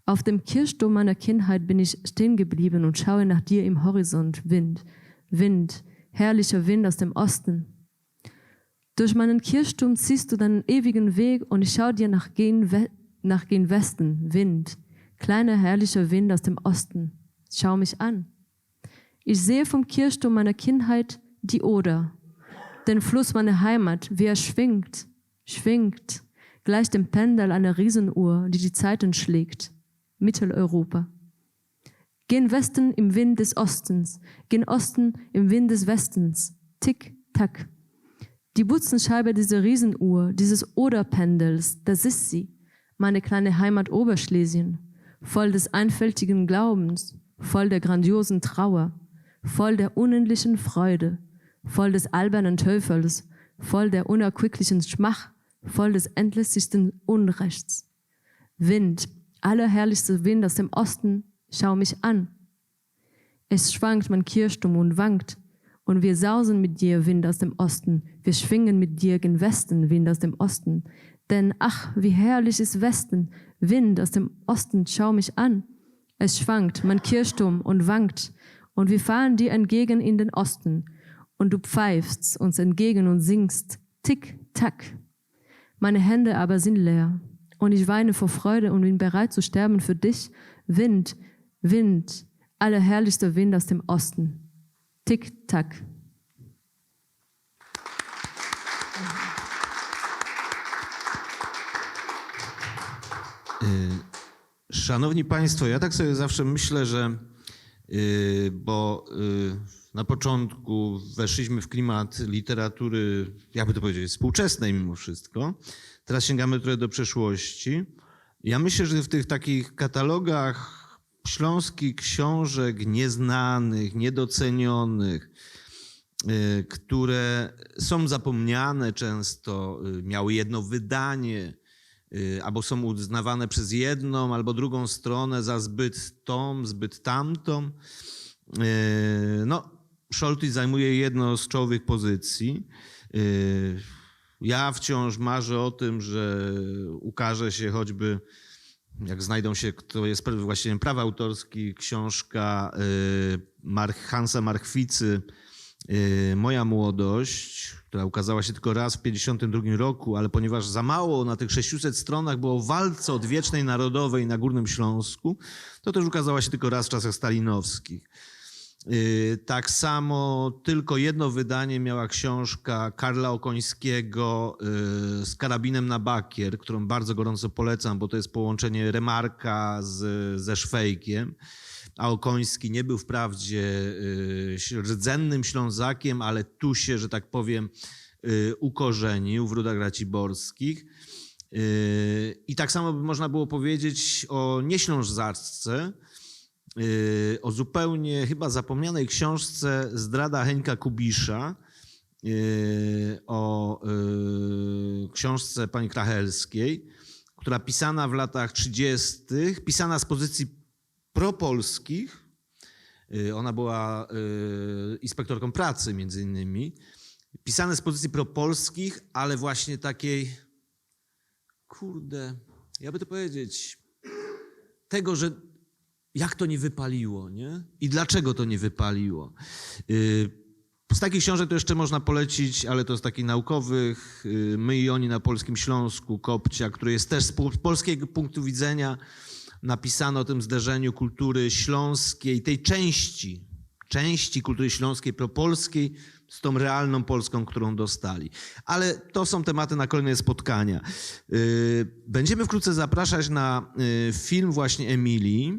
Auf dem Kirchturm meiner Kindheit bin ich stehen geblieben und schaue nach dir im Horizont. Wind, Wind, herrlicher Wind aus dem Osten. Durch meinen Kirchturm ziehst du deinen ewigen Weg und ich schaue dir nach gen Westen. Wind, kleiner herrlicher Wind aus dem Osten, schau mich an. Ich sehe vom Kirchturm meiner Kindheit die Oder, den Fluss meiner Heimat, wie er schwingt, gleich dem Pendel einer Riesenuhr, die die Zeiten schlägt. Mitteleuropa. Gen Westen im Wind des Ostens, gen Osten im Wind des Westens. Tick, tack. Die Butzenscheibe dieser Riesenuhr, dieses Oderpendels, das ist sie, meine kleine Heimat Oberschlesien, voll des einfältigen Glaubens, voll der grandiosen Trauer, voll der unendlichen Freude, voll des albernen Teufels, voll der unerquicklichen Schmach, voll des endlossten Unrechts. Wind, allerherrlichster Wind aus dem Osten, schau mich an. Es schwankt mein Kirchturm und wankt, und wir sausen mit dir, Wind aus dem Osten, wir schwingen mit dir gen Westen, Wind aus dem Osten. Denn ach, wie herrlich ist Westen, Wind aus dem Osten, schau mich an. Es schwankt mein Kirchturm und wankt, und wir fahren dir entgegen in den Osten, und du pfeifst uns entgegen und singst, tick, tack. Meine Hände aber sind leer, und ich weine vor Freude und bin bereit zu sterben für dich. Wind, Wind, allerherrlichster Wind aus dem Osten. Tick, tack.
Szanowni Państwo, ja tak sobie zawsze myślę, że na początku weszliśmy w klimat literatury, jakby to powiedzieć, współczesnej mimo wszystko. Teraz sięgamy trochę do przeszłości. Ja myślę, że w tych takich katalogach śląskich książek nieznanych, niedocenionych, które są zapomniane często, miały jedno wydanie, albo są uznawane przez jedną albo drugą stronę za zbyt tą, zbyt tamtą. No, Szolty zajmuje jedną z czołowych pozycji. Ja wciąż marzę o tym, że ukaże się choćby, jak znajdą się, kto jest właścicielem praw autorskich, książka Hansa Marchwicy Moja młodość, która ukazała się tylko raz w 1952 roku, ale ponieważ za mało na tych 600 stronach było o walce odwiecznej narodowej na Górnym Śląsku, to też ukazała się tylko raz w czasach stalinowskich. Tak samo tylko jedno wydanie miała książka Karla Okońskiego z Karabinem na bakier, którą bardzo gorąco polecam, bo to jest połączenie Remarka ze Szwejkiem. a Okoński nie był wprawdzie rdzennym Ślązakiem, ale tu się, że tak powiem, ukorzenił w Rudach Raciborskich. I tak samo by można było powiedzieć o nieślązaczce, o zupełnie chyba zapomnianej książce Zdrada Heńka Kubisza, o książce pani Krachelskiej, która pisana w latach 30., pisana z pozycji propolskich. Ona była inspektorką pracy między innymi. Pisane z pozycji propolskich, ale właśnie takiej, kurde, ja by to powiedzieć, tego, że jak to nie wypaliło, nie? I dlaczego to nie wypaliło. Z takich książek to jeszcze można polecić, ale to z takich naukowych, My i oni na Polskim Śląsku, Kopcia, który jest też z polskiego punktu widzenia napisane o tym zderzeniu kultury śląskiej, tej części kultury śląskiej, propolskiej, z tą realną Polską, którą dostali. Ale to są tematy na kolejne spotkania. Będziemy wkrótce zapraszać na film właśnie Emilii.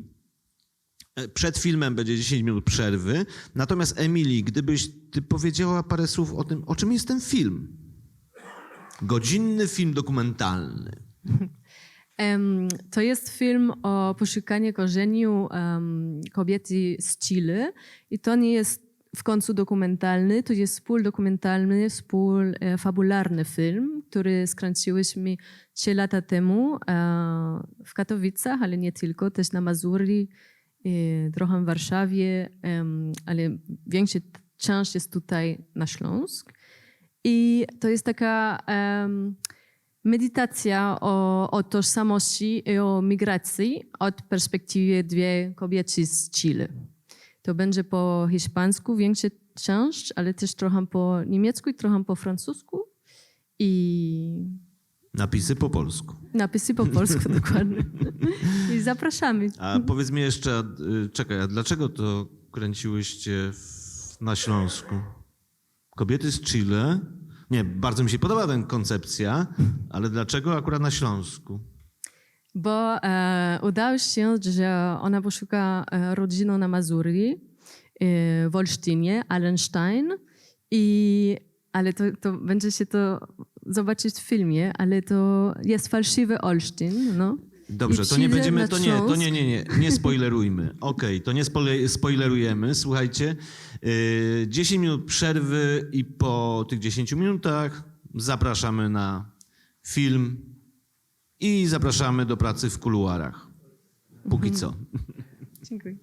Przed filmem będzie 10 minut przerwy. Natomiast Emilii, gdybyś ty powiedziała parę słów o tym, o czym jest ten film? Godzinny film dokumentalny.
To jest film o poszukaniu korzeniu kobiety z Chile i to nie jest w końcu dokumentalny, to jest współdokumentalny, współfabularny film, który skręciłyśmy 3 lata temu w Katowicach, ale nie tylko, też na Mazurii, trochę w Warszawie, ale większa część jest tutaj na Śląsk. I to jest taka medytacja o tożsamości i o migracji od perspektywy 2 kobiety z Chile. To będzie po hiszpańsku większa część, ale też trochę po niemiecku i trochę po francusku. I
Napisy po polsku.
napisy po polsku dokładnie. I zapraszamy.
A powiedz mi jeszcze, czekaj, a dlaczego to kręciłyście na Śląsku? Kobiety z Chile? Nie, bardzo mi się podoba ta koncepcja, ale dlaczego akurat na Śląsku?
Bo udało się, że ona poszuka rodziny na Mazurii, w Olsztynie, Allenstein. Ale to będzie się to zobaczyć w filmie, ale to jest fałszywy Olsztyn, no.
Dobrze,
I
to nie
Chile
będziemy,
na Śląsk.
nie spoilerujmy. Okej, to nie spoilerujemy. Słuchajcie, 10 minut przerwy i po tych 10 minutach zapraszamy na film i zapraszamy do pracy w kuluarach. Póki co.
Dziękuję.